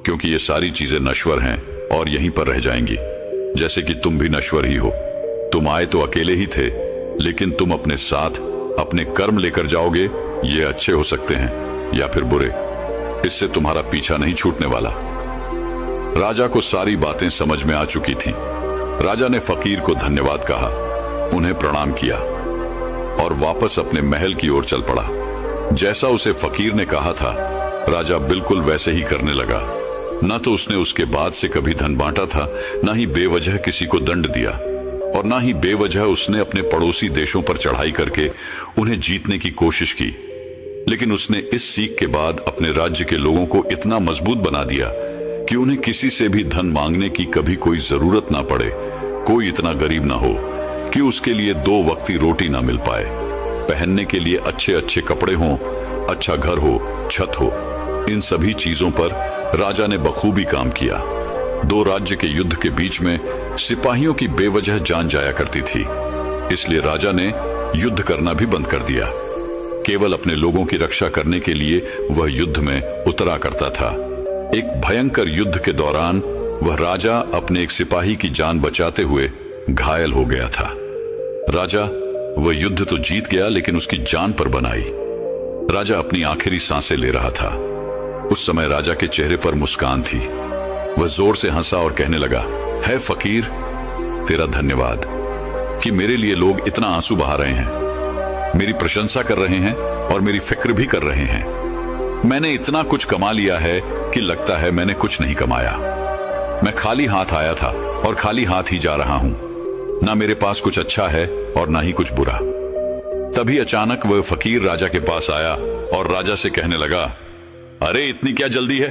क्योंकि ये सारी चीजें नश्वर हैं और यहीं पर रह जाएंगी। जैसे कि तुम भी नश्वर ही हो। तुम आए तो अकेले ही थे, लेकिन तुम अपने साथ अपने कर्म लेकर जाओगे। ये अच्छे हो सकते हैं या फिर बुरे, इससे तुम्हारा पीछा नहीं छूटने वाला। राजा को सारी बातें समझ में आ चुकी थीं। राजा ने फकीर को धन्यवाद कहा, उन्हें प्रणाम किया और वापस अपने महल की ओर चल पड़ा। जैसा उसे फकीर ने कहा था, राजा बिल्कुल वैसे ही करने लगा। न तो उसने उसके बाद से कभी धन बांटा था, न ही बेवजह किसी को दंड दिया, और न ही बेवजह उसने अपने पड़ोसी देशों पर चढ़ाई करके उन्हें जीतने की कोशिश की। लेकिन उसने इस सीख के बाद अपने राज्य के लोगों को इतना मजबूत बना दिया कि उन्हें किसी से भी धन मांगने की कभी कोई जरूरत ना पड़े। कोई इतना गरीब ना हो कि उसके लिए 2 वक्त की रोटी ना मिल पाए। पहनने के लिए अच्छे अच्छे कपड़े हों, अच्छा घर हो, छत हो, इन सभी चीजों पर राजा ने बखूबी काम किया। 2 राज्य के युद्ध के बीच में सिपाहियों की बेवजह जान जाया करती थी, इसलिए राजा ने युद्ध करना भी बंद कर दिया। केवल अपने लोगों की रक्षा करने के लिए वह युद्ध में उतरा करता था। एक भयंकर युद्ध के दौरान वह राजा अपने एक सिपाही की जान बचाते हुए घायल हो गया था। राजा वह युद्ध तो जीत गया, लेकिन उसकी जान पर बनाई। राजा अपनी आखिरी सांसें ले रहा था। उस समय राजा के चेहरे पर मुस्कान थी। वह जोर से हंसा और कहने लगा, है फकीर, तेरा धन्यवाद कि मेरे लिए लोग इतना आंसू बहा रहे हैं, मेरी प्रशंसा कर रहे हैं और मेरी फिक्र भी कर रहे हैं। मैंने इतना कुछ कमा लिया है कि लगता है मैंने कुछ नहीं कमाया। मैं खाली हाथ आया था और खाली हाथ ही जा रहा हूं। ना मेरे पास कुछ अच्छा है और ना ही कुछ बुरा। तभी अचानक वह फकीर राजा के पास आया और राजा से कहने लगा, अरे इतनी क्या जल्दी है,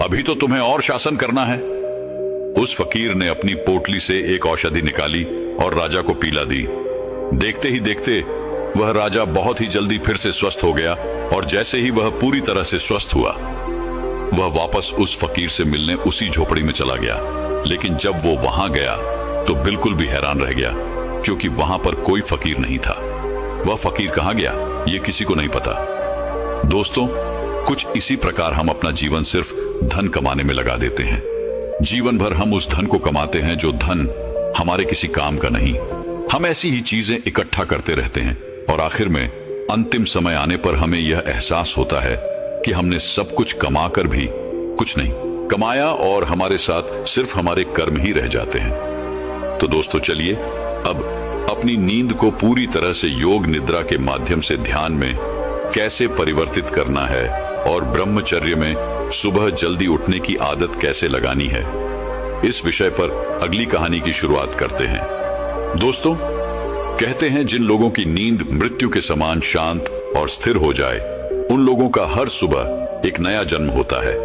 अभी तो तुम्हें और शासन करना है। उस फकीर ने अपनी पोटली से एक औषधि निकाली और राजा को पीला दी। देखते ही देखते वह राजा बहुत ही जल्दी फिर से स्वस्थ हो गया, और जैसे ही वह पूरी तरह से स्वस्थ हुआ, वह वापस उस फकीर से मिलने उसी झोपड़ी में चला गया। लेकिन जब वो वहां गया तो बिल्कुल भी हैरान रह गया, क्योंकि वहां पर कोई फकीर नहीं था। वह फकीर कहां गया, ये किसी को नहीं पता। दोस्तों, कुछ इसी प्रकार हम अपना जीवन सिर्फ धन कमाने में लगा देते हैं। जीवन भर हम उस धन को कमाते हैं जो धन हमारे किसी काम का नहीं। हम ऐसी ही चीजें इकट्ठा करते रहते हैं, और आखिर में अंतिम समय आने पर हमें यह एहसास होता है कि हमने सब कुछ कमाकर भी कुछ नहीं कमाया, और हमारे साथ सिर्फ हमारे कर्म ही रह जाते हैं। तो दोस्तों, चलिए अब अपनी नींद को पूरी तरह से योग निद्रा के माध्यम से ध्यान में कैसे परिवर्तित करना है, और ब्रह्मचर्य में सुबह जल्दी उठने की आदत कैसे लगानी है, इस विषय पर अगली कहानी की शुरुआत करते हैं। दोस्तों, कहते हैं जिन लोगों की नींद मृत्यु के समान शांत और स्थिर हो जाए, उन लोगों का हर सुबह एक नया जन्म होता है।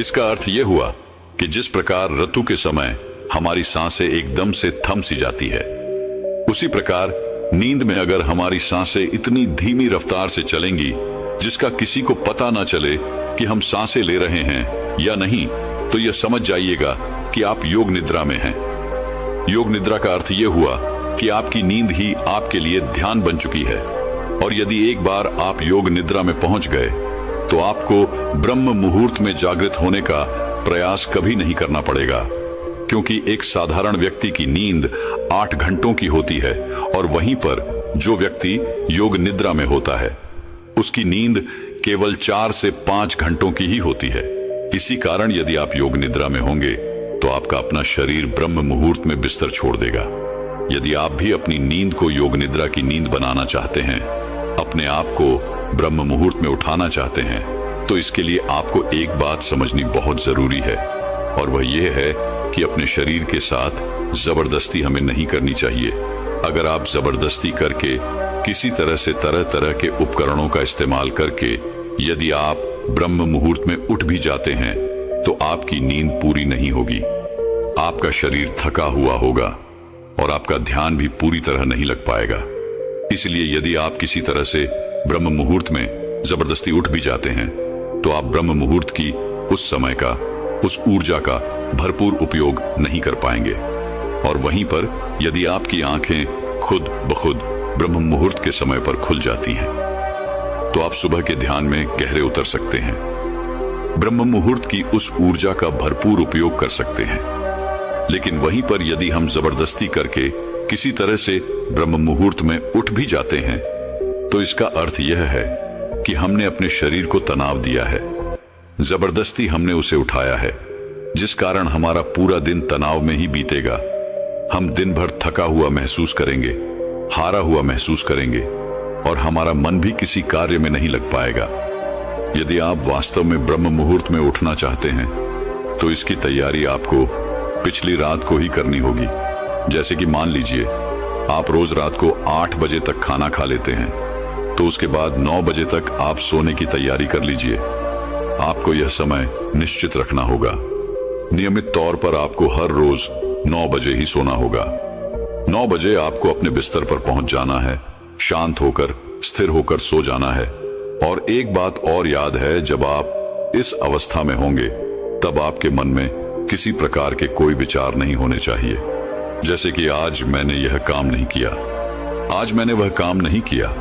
इसका अर्थ यह हुआ कि जिस प्रकार ऋतु के समय हमारी सांसें एकदम से थम सी जाती है, उसी प्रकार नींद में अगर हमारी सांसें इतनी धीमी रफ्तार से चलेंगी जिसका किसी को पता ना चले कि हम सांसें ले रहे हैं या नहीं, तो यह समझ जाइएगा कि आप योग निद्रा में हैं। योग निद्रा का अर्थ यह हुआ कि आपकी नींद ही आपके लिए ध्यान बन चुकी है, और यदि एक बार आप योग निद्रा में पहुंच गए तो आपको ब्रह्म मुहूर्त में जागृत होने का प्रयास कभी नहीं करना पड़ेगा, क्योंकि एक साधारण व्यक्ति की नींद 8 घंटों की होती है, और वहीं पर जो व्यक्ति योग निद्रा में होता है उसकी नींद केवल 4 से 5 घंटों की ही होती है। इसी कारण यदि आप योग निद्रा में होंगे तो आपका अपना शरीर ब्रह्म मुहूर्त में बिस्तर छोड़ देगा। यदि आप भी अपनी नींद को योग निद्रा की नींद बनाना चाहते हैं, अपने आप को ब्रह्म मुहूर्त में उठाना चाहते हैं, तो इसके लिए आपको एक बात समझनी बहुत जरूरी है, और वह यह है कि अपने शरीर के साथ जबरदस्ती हमें नहीं करनी चाहिए। अगर आप जबरदस्ती करके किसी तरह से तरह तरह के उपकरणों का इस्तेमाल करके यदि आप ब्रह्म मुहूर्त में उठ भी जाते हैं तो आपकी नींद पूरी नहीं होगी। आपका शरीर थका हुआ होगा और आपका ध्यान भी पूरी तरह नहीं लग पाएगा। इसलिए यदि आप किसी तरह से ब्रह्म मुहूर्त में जबरदस्ती उठ भी जाते हैं तो आप ब्रह्म मुहूर्त की उस समय का, उस ऊर्जा का भरपूर उपयोग नहीं कर पाएंगे। और वहीं पर यदि आपकी आंखें खुद ब खुद ब्रह्म मुहूर्त के समय पर खुल जाती हैं। तो आप सुबह के ध्यान में गहरे उतर सकते हैं, ब्रह्म मुहूर्त की उस ऊर्जा का भरपूर उपयोग कर सकते हैं। लेकिन वहीं पर यदि हम जबरदस्ती करके किसी तरह से ब्रह्म मुहूर्त में उठ भी जाते हैं, तो इसका अर्थ यह है कि हमने अपने शरीर को तनाव दिया है, जबरदस्ती हमने उसे उठाया है, जिस कारण हमारा पूरा दिन तनाव में ही बीतेगा। हम दिन भर थका हुआ महसूस करेंगे, हारा हुआ महसूस करेंगे और हमारा मन भी किसी कार्य में नहीं लग पाएगा। यदि आप वास्तव में ब्रह्म मुहूर्त में उठना चाहते हैं, तो इसकी तैयारी आपको पिछली रात को ही करनी होगी। जैसे कि मान लीजिए आप रोज रात को 8 बजे तक खाना खा लेते हैं, तो उसके बाद 9 बजे तक आप सोने की तैयारी कर लीजिए। आपको यह समय निश्चित रखना होगा। नियमित तौर पर आपको हर रोज 9 बजे ही सोना होगा। 9 बजे आपको अपने बिस्तर पर पहुंच जाना है, शांत होकर स्थिर होकर सो जाना है। और एक बात और याद है, जब आप इस अवस्था में होंगे तब आपके मन में किसी प्रकार के कोई विचार नहीं होने चाहिए, जैसे कि आज मैंने यह काम नहीं किया, आज मैंने वह काम नहीं किया।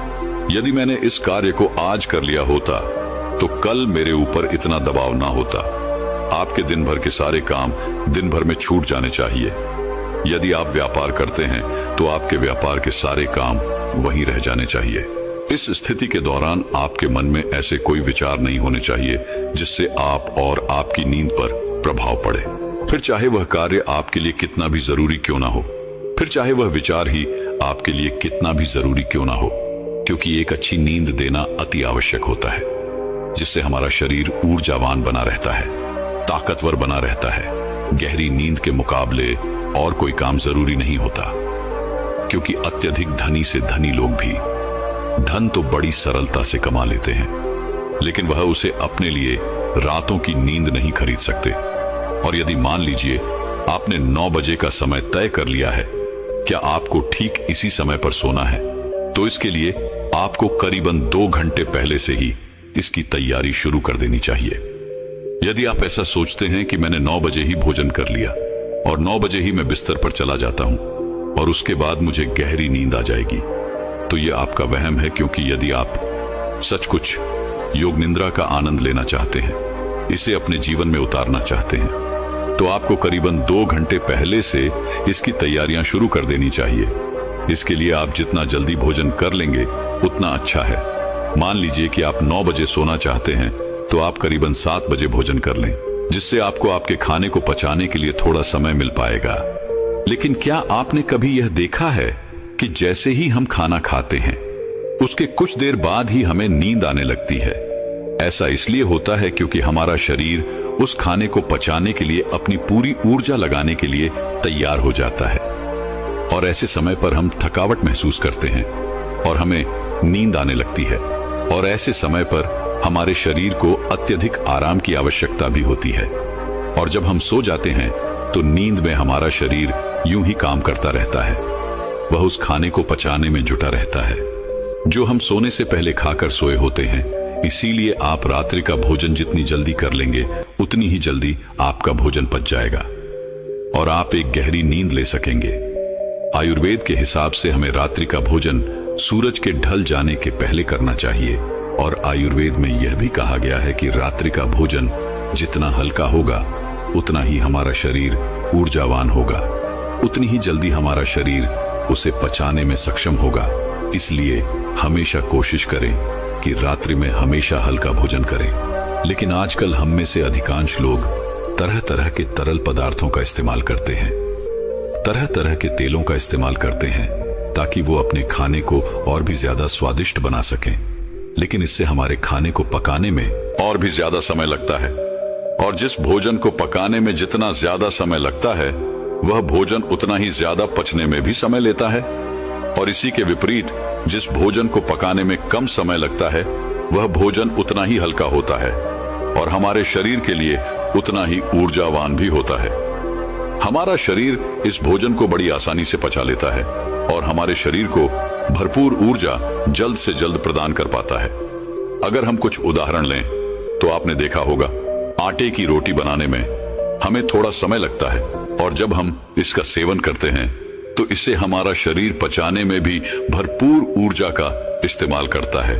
यदि मैंने इस कार्य को आज कर लिया होता तो कल मेरे ऊपर इतना दबाव ना होता। आपके दिन भर के सारे काम दिन भर में छूट जाने चाहिए। यदि आप व्यापार करते हैं तो आपके व्यापार के सारे काम वहीं रह जाने चाहिए। इस स्थिति के दौरान आपके मन में ऐसे कोई विचार नहीं होने चाहिए जिससे आप और आपकी नींद पर प्रभाव पड़े। फिर चाहे वह कार्य आपके लिए कितना भी जरूरी क्यों ना हो, फिर चाहे वह विचार ही आपके लिए कितना भी जरूरी क्यों ना हो, क्योंकि एक अच्छी नींद देना अति आवश्यक होता है, जिससे हमारा शरीर ऊर्जावान बना रहता है, ताकतवर बना रहता है। गहरी नींद के मुकाबले और कोई काम जरूरी नहीं होता, क्योंकि अत्यधिक धनी से धनी लोग भी धन तो बड़ी सरलता से कमा लेते हैं, लेकिन वह उसे अपने लिए रातों की नींद नहीं खरीद सकते। और यदि मान लीजिए आपने 9 बजे का समय तय कर लिया है, क्या आपको ठीक इसी समय पर सोना है, तो इसके लिए आपको करीबन 2 घंटे पहले से ही इसकी तैयारी शुरू कर देनी चाहिए। यदि आप ऐसा सोचते हैं कि मैंने 9 बजे ही भोजन कर लिया और 9 बजे ही मैं बिस्तर पर चला जाता हूं और उसके बाद मुझे गहरी नींद आ जाएगी, तो यह आपका वहम है। क्योंकि यदि आप सचमुच योग निद्रा का आनंद लेना चाहते हैं, इसे अपने जीवन में उतारना चाहते हैं, तो आपको करीबन 2 घंटे पहले से इसकी तैयारियां शुरू कर देनी चाहिए। इसके लिए आप जितना जल्दी भोजन कर लेंगे उतना अच्छा है। मान लीजिए कि आप 9 बजे सोना चाहते हैं, तो आप करीबन 7 बजे भोजन कर लें, जिससे आपको आपके खाने को पचाने के लिए थोड़ा समय मिल पाएगा। लेकिन क्या आपने कभी यह देखा है कि जैसे ही हम खाना खाते हैं, उसके कुछ देर बाद ही हमें नींद आने लगती है? ऐसा इसलिए होता है क्योंकि हमारा शरीर उस खाने को पचाने के लिए अपनी पूरी ऊर्जा लगाने के लिए तैयार हो जाता है, और ऐसे समय पर हम थकावट महसूस करते हैं और हमें नींद आने लगती है। और ऐसे समय पर हमारे शरीर को अत्यधिक आराम की आवश्यकता भी होती है, और जब हम सो जाते हैं तो नींद में हमारा शरीर यूं ही काम करता रहता है। वह उस खाने को पचाने में जुटा रहता है जो हम सोने से पहले खाकर सोए होते हैं। इसीलिए आप रात्रि का भोजन जितनी जल्दी कर लेंगे, उतनी ही जल्दी आपका भोजन पच जाएगा और आप एक गहरी नींद ले सकेंगे। आयुर्वेद के हिसाब से हमें रात्रि का भोजन सूरज के ढल जाने के पहले करना चाहिए, और आयुर्वेद में यह भी कहा गया है कि रात्रि का भोजन जितना हल्का होगा, उतना ही हमारा शरीर ऊर्जावान होगा, उतनी ही जल्दी हमारा शरीर उसे पचाने में सक्षम होगा। इसलिए हमेशा कोशिश करें कि रात्रि में हमेशा हल्का भोजन करें। लेकिन आजकल हम में से अधिकांश लोग तरह तरह के तरल पदार्थों का इस्तेमाल करते हैं, तरह तरह के तेलों का इस्तेमाल करते हैं, ताकि वो अपने खाने को और भी ज्यादा स्वादिष्ट बना सकें। लेकिन इससे हमारे खाने को पकाने में और भी ज्यादा समय लगता है, और जिस भोजन को पकाने में जितना ज्यादा समय लगता है, वह भोजन उतना ही ज्यादा पचने में भी समय लेता है। और इसी के विपरीत जिस भोजन को पकाने में कम समय लगता है, वह भोजन उतना ही हल्का होता है और हमारे शरीर के लिए उतना ही ऊर्जावान भी होता है। हमारा शरीर इस भोजन को बड़ी आसानी से पचा लेता है और हमारे शरीर को भरपूर ऊर्जा जल्द से जल्द प्रदान कर पाता है। अगर हम कुछ उदाहरण लें तो आपने देखा होगा, आटे की रोटी बनाने में हमें थोड़ा समय लगता है, और जब हम इसका सेवन करते हैं तो इसे हमारा शरीर पचाने में भी भरपूर ऊर्जा का इस्तेमाल करता है।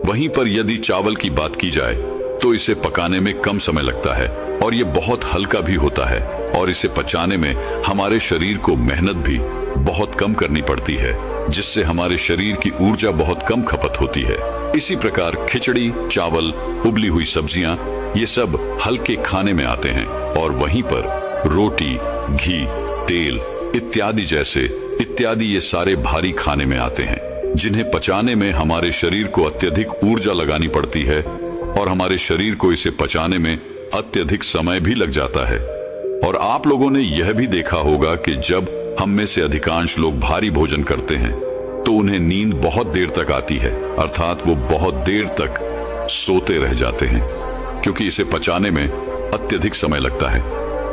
वहीं पर यदि चावल की बात की जाए तो इसे पकाने में कम समय लगता है और ये बहुत हल्का भी होता है और इसे पचाने में हमारे शरीर को मेहनत भी बहुत कम करनी पड़ती है, जिससे हमारे शरीर की ऊर्जा बहुत कम खपत होती है। इसी प्रकार खिचड़ी, चावल, उबली हुई सब्जियां, ये सब हल्के खाने में आते हैं और वहीं पर रोटी, घी, तेल इत्यादि ये सारे भारी खाने में आते हैं, जिन्हें पचाने में हमारे शरीर को अत्यधिक ऊर्जा लगानी पड़ती है और हमारे शरीर को इसे पचाने में अत्यधिक समय भी लग जाता है। और आप लोगों ने यह भी देखा होगा कि जब हम में से अधिकांश लोग भारी भोजन करते हैं तो उन्हें नींद बहुत देर तक आती है, अर्थात वो बहुत देर तक सोते रह जाते हैं, क्योंकि इसे पचाने में अत्यधिक समय लगता है,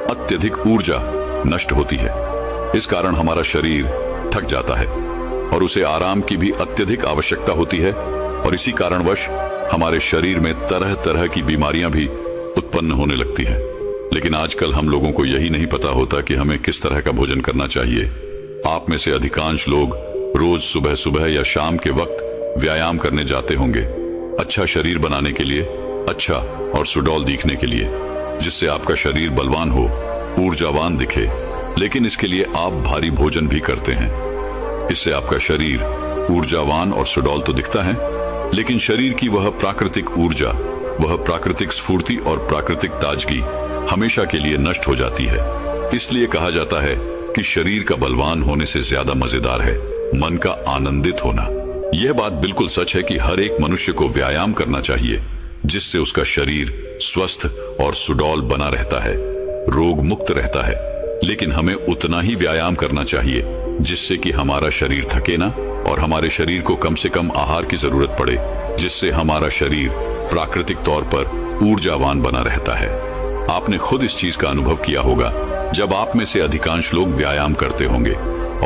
अत्यधिक ऊर्जा नष्ट होती है। इस कारण हमारा शरीर थक जाता है और उसे आराम की भी अत्यधिक आवश्यकता होती है और इसी कारणवश हमारे शरीर में तरह तरह की बीमारियां भी उत्पन्न होने लगती हैं। लेकिन आजकल हम लोगों को यही नहीं पता होता कि हमें किस तरह का भोजन करना चाहिए। आप में से अधिकांश लोग रोज सुबह सुबह या शाम के वक्त व्यायाम करने जाते होंगे, अच्छा शरीर बनाने के लिए, अच्छा और सुडौल दिखने के लिए, जिससे आपका शरीर बलवान हो, ऊर्जावान दिखे। लेकिन इसके लिए आप भारी भोजन भी करते हैं। इससे आपका शरीर ऊर्जावान और सुडौल तो दिखता है, लेकिन शरीर की वह प्राकृतिक ऊर्जा, वह प्राकृतिक स्फूर्ति और प्राकृतिक ताजगी हमेशा के लिए नष्ट हो जाती है। इसलिए कहा जाता है कि शरीर का बलवान होने से ज्यादा मजेदार है मन का आनंदित होना। यह बात बिल्कुल सच है कि हर एक मनुष्य को व्यायाम करना चाहिए, जिससे उसका शरीर स्वस्थ और सुडौल बना रहता है, रोग मुक्त रहता है। लेकिन हमें उतना ही व्यायाम करना चाहिए जिससे कि हमारा शरीर थके ना और हमारे शरीर को कम से कम आहार की जरूरत पड़े, जिससे हमारा शरीर प्राकृतिक तौर पर ऊर्जावान बना रहता है। आपने खुद इस चीज का अनुभव किया होगा जब आप में से अधिकांश लोग व्यायाम करते होंगे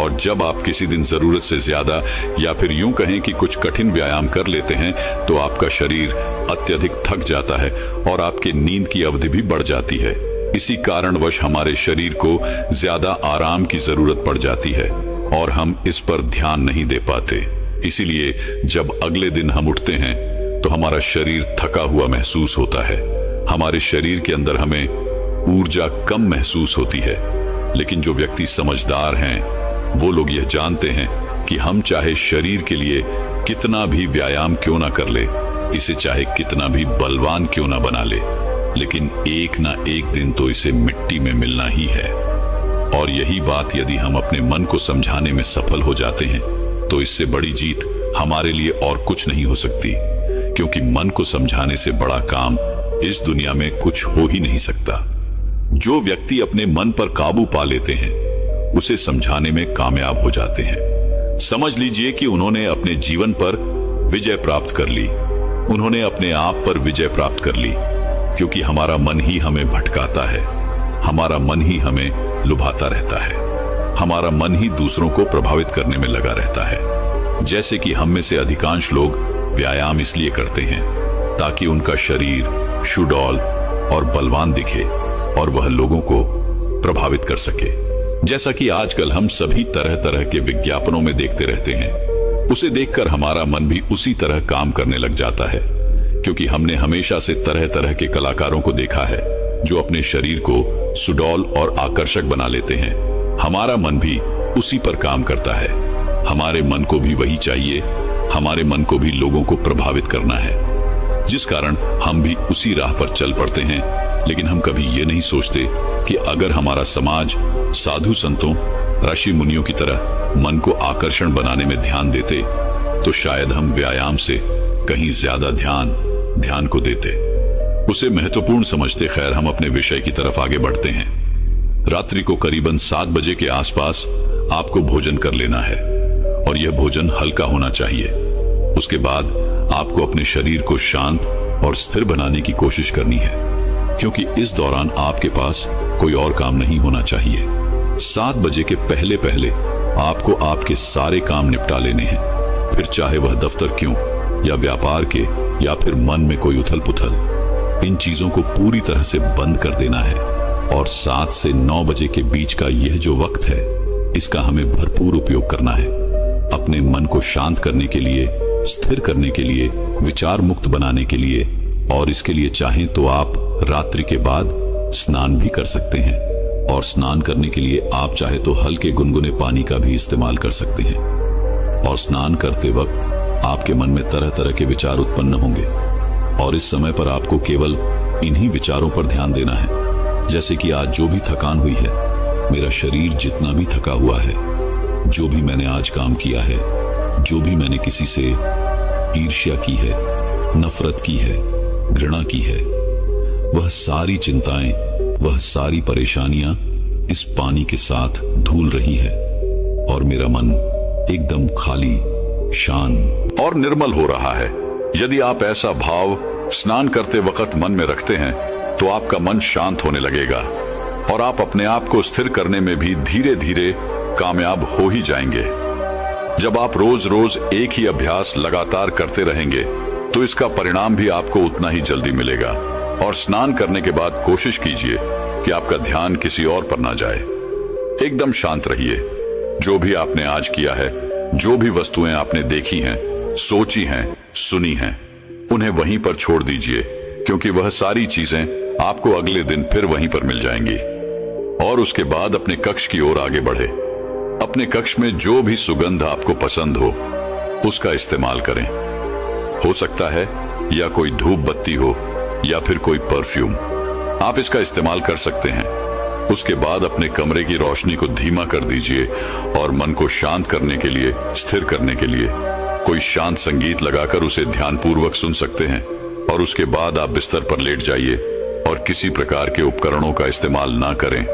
और जब आप किसी दिन जरूरत से ज्यादा या फिर यूं कहें कि कुछ कठिन व्यायाम कर लेते हैं तो आपका शरीर अत्यधिक थक जाता है और आपके नींद की अवधि भी बढ़ जाती है। इसी कारणवश हमारे शरीर को ज्यादा आराम की जरूरत पड़ जाती है और हम इस पर ध्यान नहीं दे पाते। इसीलिए जब अगले दिन हम उठते हैं तो हमारा शरीर थका हुआ महसूस होता है, हमारे शरीर के अंदर हमें ऊर्जा कम महसूस होती है। लेकिन जो व्यक्ति समझदार हैं वो लोग यह जानते हैं कि हम चाहे शरीर के लिए कितना भी व्यायाम क्यों ना कर ले, इसे चाहे कितना भी बलवान क्यों ना बना ले, लेकिन एक ना एक दिन तो इसे मिट्टी में मिलना ही है। और यही बात यदि हम अपने मन को समझाने में सफल हो जाते हैं तो इससे बड़ी जीत हमारे लिए और कुछ नहीं हो सकती, क्योंकि मन को समझाने से बड़ा काम इस दुनिया में कुछ हो ही नहीं सकता। जो व्यक्ति अपने मन पर काबू पा लेते हैं उसे समझाने में कामयाब हो जाते हैं। समझ लीजिए कि उन्होंने अपने जीवन पर विजय प्राप्त कर ली, उन्होंने अपने आप पर विजय प्राप्त कर ली, क्योंकि हमारा मन ही हमें भटकाता है, हमारा मन ही हमें लुभाता रहता है, हमारा मन ही दूसरों को प्रभावित करने में लगा रहता है। जैसे कि हम में से अधिकांश लोग व्यायाम इसलिए करते हैं ताकि उनका शरीर सुडौल और बलवान दिखे और वह लोगों को प्रभावित कर सके। जैसा कि आजकल हम सभी तरह तरह के विज्ञापनों में देखते रहते हैं, उसे देखकर हमारा मन भी उसी तरह काम करने लग जाता है, क्योंकि हमने हमेशा से तरह तरह के कलाकारों को देखा है जो अपने शरीर को सुडौल और आकर्षक बना लेते हैं। हमारा मन भी उसी पर काम करता है, हमारे मन को भी वही चाहिए, हमारे मन को भी लोगों को प्रभावित करना है, जिस कारण हम भी उसी राह पर चल पड़ते हैं। लेकिन हम कभी ये नहीं सोचते कि अगर हमारा समाज साधु संतों, ऋषि मुनियों की तरह मन को आकर्षण बनाने में ध्यान देते तो शायद हम व्यायाम से कहीं ज्यादा ध्यान को देते, उसे महत्वपूर्ण समझते। खैर, हम अपने विषय की तरफ आगे बढ़ते हैं। रात्रि को करीबन 7 बजे के आसपास आपको भोजन कर लेना है और यह भोजन हल्का होना चाहिए। उसके बाद आपको अपने शरीर को शांत और स्थिर बनाने की कोशिश करनी है, क्योंकि इस दौरान आपके पास कोई और काम नहीं होना चाहिए। 7 बजे के पहले पहले आपको आपके सारे काम निपटा लेने हैं, फिर चाहे वह दफ्तर क्यों या व्यापार के या फिर मन में कोई उथल पुथल, इन चीजों को पूरी तरह से बंद कर देना है। और 7 से 9 बजे के बीच का यह जो वक्त है, इसका हमें भरपूर उपयोग करना है। अपने मन को शांत करने के लिए, स्थिर करने के लिए, विचार मुक्त बनाने के लिए, और इसके लिए चाहें तो आप रात्रि के बाद स्नान भी कर सकते हैं। और स्नान करने के लिए आप चाहे तो हल्के गुनगुने पानी का भी इस्तेमाल कर सकते हैं। और स्नान करते वक्त आपके मन में तरह तरह के विचार उत्पन्न होंगे, और इस समय पर आपको केवल इन्हीं विचारों पर ध्यान देना है। जैसे कि आज जो भी थकान हुई है, मेरा शरीर जितना भी थका हुआ है, जो भी मैंने आज काम किया है, जो भी मैंने किसी से ईर्ष्या की है, नफरत की है, घृणा की है, वह सारी चिंताएं, वह सारी परेशानियां इस पानी के साथ धुल रही है, और मेरा मन एकदम खाली, शांत और निर्मल हो रहा है। यदि आप ऐसा भाव स्नान करते वक्त मन में रखते हैं तो आपका मन शांत होने लगेगा, और आप अपने आप को स्थिर करने में भी धीरे धीरे कामयाब हो ही जाएंगे। जब आप रोज रोज एक ही अभ्यास लगातार करते रहेंगे तो इसका परिणाम भी आपको उतना ही जल्दी मिलेगा। और स्नान करने के बाद कोशिश कीजिए कि आपका ध्यान किसी और पर ना जाए। एकदम शांत रहिए। जो भी आपने आज किया है, जो भी वस्तुएं आपने देखी हैं, सोची हैं, सुनी हैं, उन्हें वहीं पर छोड़ दीजिए, क्योंकि वह सारी चीजें आपको अगले दिन फिर वहीं पर मिल जाएंगी। और उसके बाद अपने कक्ष की ओर आगे बढ़े। अपने कक्ष में जो भी सुगंध आपको पसंद हो उसका इस्तेमाल करें। हो सकता है या कोई धूप बत्ती हो या फिर कोई परफ्यूम, आप इसका इस्तेमाल कर सकते हैं। उसके बाद अपने कमरे की रोशनी को धीमा कर दीजिए और मन को शांत करने के लिए, स्थिर करने के लिए कोई शांत संगीत लगाकर उसे ध्यानपूर्वक सुन सकते हैं। और उसके बाद आप बिस्तर पर लेट जाइए और किसी प्रकार के उपकरणों का इस्तेमाल ना करें।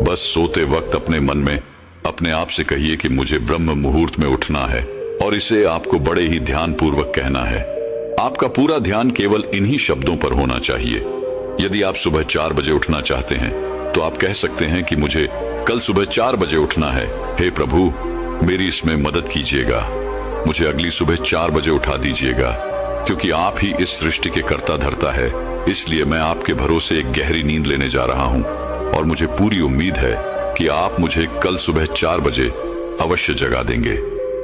बस सोते वक्त अपने मन में अपने आप से कहिए कि मुझे ब्रह्म मुहूर्त में उठना है, और इसे आपको बड़े ही ध्यानपूर्वक कहना है। आपका पूरा ध्यान केवल इन्हीं शब्दों पर होना चाहिए। यदि आप सुबह 4 बजे उठना चाहते हैं तो आप कह सकते हैं कि मुझे कल सुबह 4 बजे उठना है। हे प्रभु, मेरी इसमें मदद कीजिएगा। मुझे अगली सुबह 4 बजे उठा दीजिएगा, क्योंकि आप ही इस सृष्टि के कर्ता धर्ता है। इसलिए मैं आपके भरोसे एक गहरी नींद लेने जा रहा हूं, और मुझे पूरी उम्मीद है कि आप मुझे कल सुबह 4 बजे अवश्य जगा देंगे।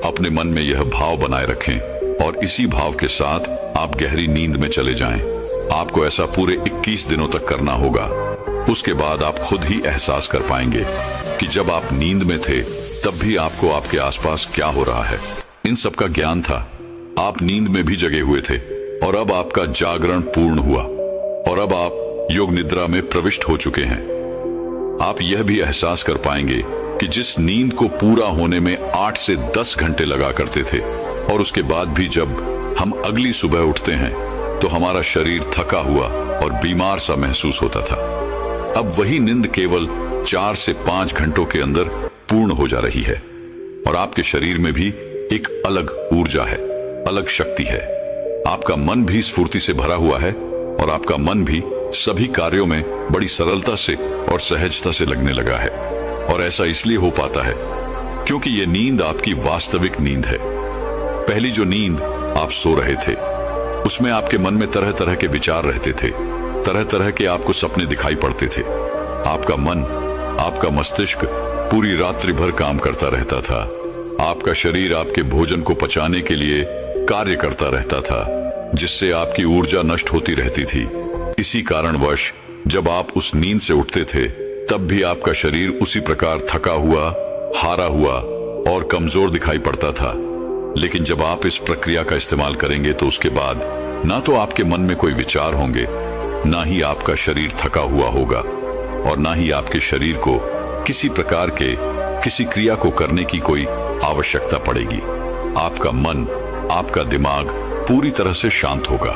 अपने मन में यह भाव बनाए रखें, और इसी भाव के साथ आप गहरी नींद में चले जाएं। आपको ऐसा पूरे 21 दिनों तक करना होगा। उसके बाद आप खुद ही एहसास कर पाएंगे कि जब आप नींद में थे तब भी आपको आपके आसपास क्या हो रहा है। इन सब का ज्ञान था। आप नींद में भी जगे हुए थे, और अब आपका जागरण पूर्ण हुआ, और अब आप योग निद्रा में प्रविष्ट हो चुके हैं। आप यह भी एहसास कर पाएंगे कि जिस नींद को पूरा होने में 8 से 10 घंटे लगा करते थे, और उसके बाद भी जब हम अगली सुबह उठते हैं तो हमारा शरीर थका हुआ और बीमार सा महसूस होता था, अब वही नींद केवल 4 से 5 घंटों के अंदर पूर्ण हो जा रही है। और आपके शरीर में भी एक अलग ऊर्जा है, अलग शक्ति है। आपका मन भी स्फूर्ति से भरा हुआ है, और आपका मन भी सभी कार्यों में बड़ी सरलता से और सहजता से लगने लगा है। और ऐसा इसलिए हो पाता है क्योंकि यह नींद आपकी वास्तविक नींद है। पहली जो नींद आप सो रहे थे, उसमें आपके मन में तरह तरह के विचार रहते थे, तरह तरह के आपको सपने दिखाई पड़ते थे। आपका मन, आपका मस्तिष्क पूरी रात्रि भर काम करता रहता था। आपका शरीर आपके भोजन को पचाने के लिए कार्य करता रहता था, जिससे आपकी ऊर्जा नष्ट होती रहती थी। इसी कारणवश जब आप उस नींद से उठते थे तब भी आपका शरीर उसी प्रकार थका हुआ, हारा हुआ और कमजोर दिखाई पड़ता था। लेकिन जब आप इस प्रक्रिया का इस्तेमाल करेंगे तो उसके बाद ना तो आपके मन में कोई विचार होंगे, ना ही आपका शरीर थका हुआ होगा, और ना ही आपके शरीर को किसी प्रकार के किसी क्रिया को करने की कोई आवश्यकता पड़ेगी। आपका मन, आपका दिमाग पूरी तरह से शांत होगा,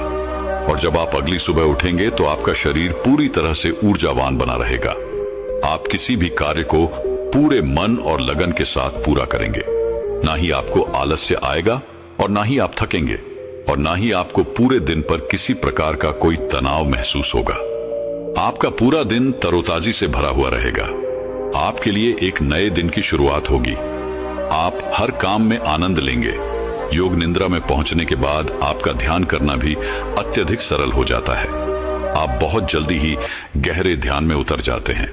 और जब आप अगली सुबह उठेंगे तो आपका शरीर पूरी तरह से ऊर्जावान बना रहेगा। आप किसी भी कार्य को पूरे मन और लगन के साथ पूरा करेंगे। ना ही आपको आलस्य आएगा, और ना ही आप थकेंगे, और ना ही आपको पूरे दिन पर किसी प्रकार का कोई तनाव महसूस होगा। आपका पूरा दिन तरोताजी से भरा हुआ रहेगा। आपके लिए एक नए दिन की शुरुआत होगी। आप हर काम में आनंद लेंगे। योग निद्रा में पहुंचने के बाद आपका ध्यान करना भी अत्यधिक सरल हो जाता है। आप बहुत जल्दी ही गहरे ध्यान में उतर जाते हैं।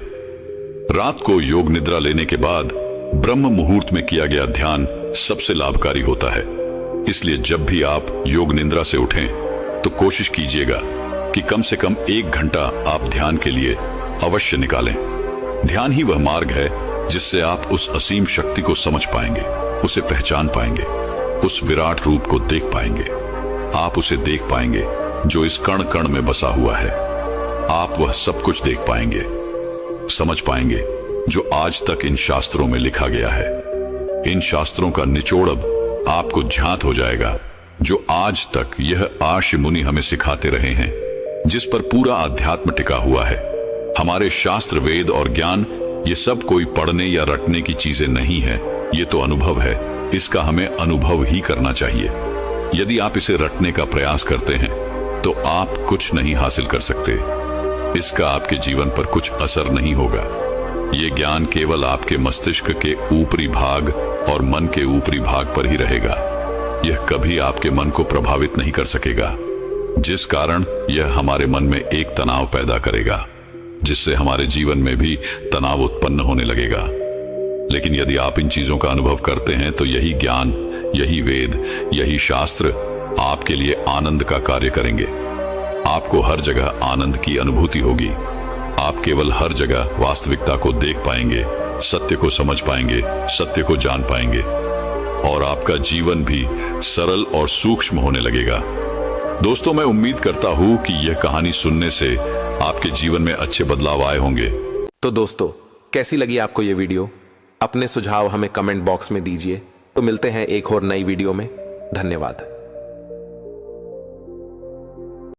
रात को योग निद्रा लेने के बाद ब्रह्म मुहूर्त में किया गया ध्यान सबसे लाभकारी होता है। इसलिए जब भी आप योग निद्रा से उठें तो कोशिश कीजिएगा कि कम से कम 1 घंटा आप ध्यान के लिए अवश्य निकालें। ध्यान ही वह मार्ग है जिससे आप उस असीम शक्ति को समझ पाएंगे, उसे पहचान पाएंगे, उस विराट रूप को देख पाएंगे। आप उसे देख पाएंगे जो इस कण कण में बसा हुआ है। आप वह सब कुछ देख पाएंगे, समझ पाएंगे जो आज तक इन शास्त्रों में लिखा गया है। इन शास्त्रों का निचोड़ अब आपको ज्ञात हो जाएगा, जो आज तक यह आर्ष मुनि हमें सिखाते रहे हैं, जिस पर पूरा अध्यात्म टिका हुआ है। हमारे शास्त्र, वेद और ज्ञान ये सब कोई पढ़ने या रटने की चीजें नहीं है, ये तो अनुभव है। इसका हमें अनुभव ही करना चाहिए। यदि आप इसे रटने का प्रयास करते हैं तो आप कुछ नहीं हासिल कर सकते। इसका आपके जीवन पर कुछ असर नहीं होगा। ये ज्ञान केवल आपके मस्तिष्क के ऊपरी भाग और मन के ऊपरी भाग पर ही रहेगा। यह कभी आपके मन को प्रभावित नहीं कर सकेगा, जिस कारण यह हमारे मन में एक तनाव पैदा करेगा, जिससे हमारे जीवन में भी तनाव उत्पन्न होने लगेगा। लेकिन यदि आप इन चीजों का अनुभव करते हैं तो यही ज्ञान, यही वेद, यही शास्त्र आपके लिए आनंद का कार्य करेंगे। आपको हर जगह आनंद की अनुभूति होगी। आप केवल हर जगह वास्तविकता को देख पाएंगे, सत्य को समझ पाएंगे, सत्य को जान पाएंगे, और आपका जीवन भी सरल और सूक्ष्म होने लगेगा। दोस्तों, मैं उम्मीद करता हूं कि यह कहानी सुनने से आपके जीवन में अच्छे बदलाव आए होंगे। तो दोस्तों, कैसी लगी आपको ये वीडियो? अपने सुझाव हमें कमेंट बॉक्स में दीजिए। तो मिलते हैं एक और नई वीडियो में। धन्यवाद।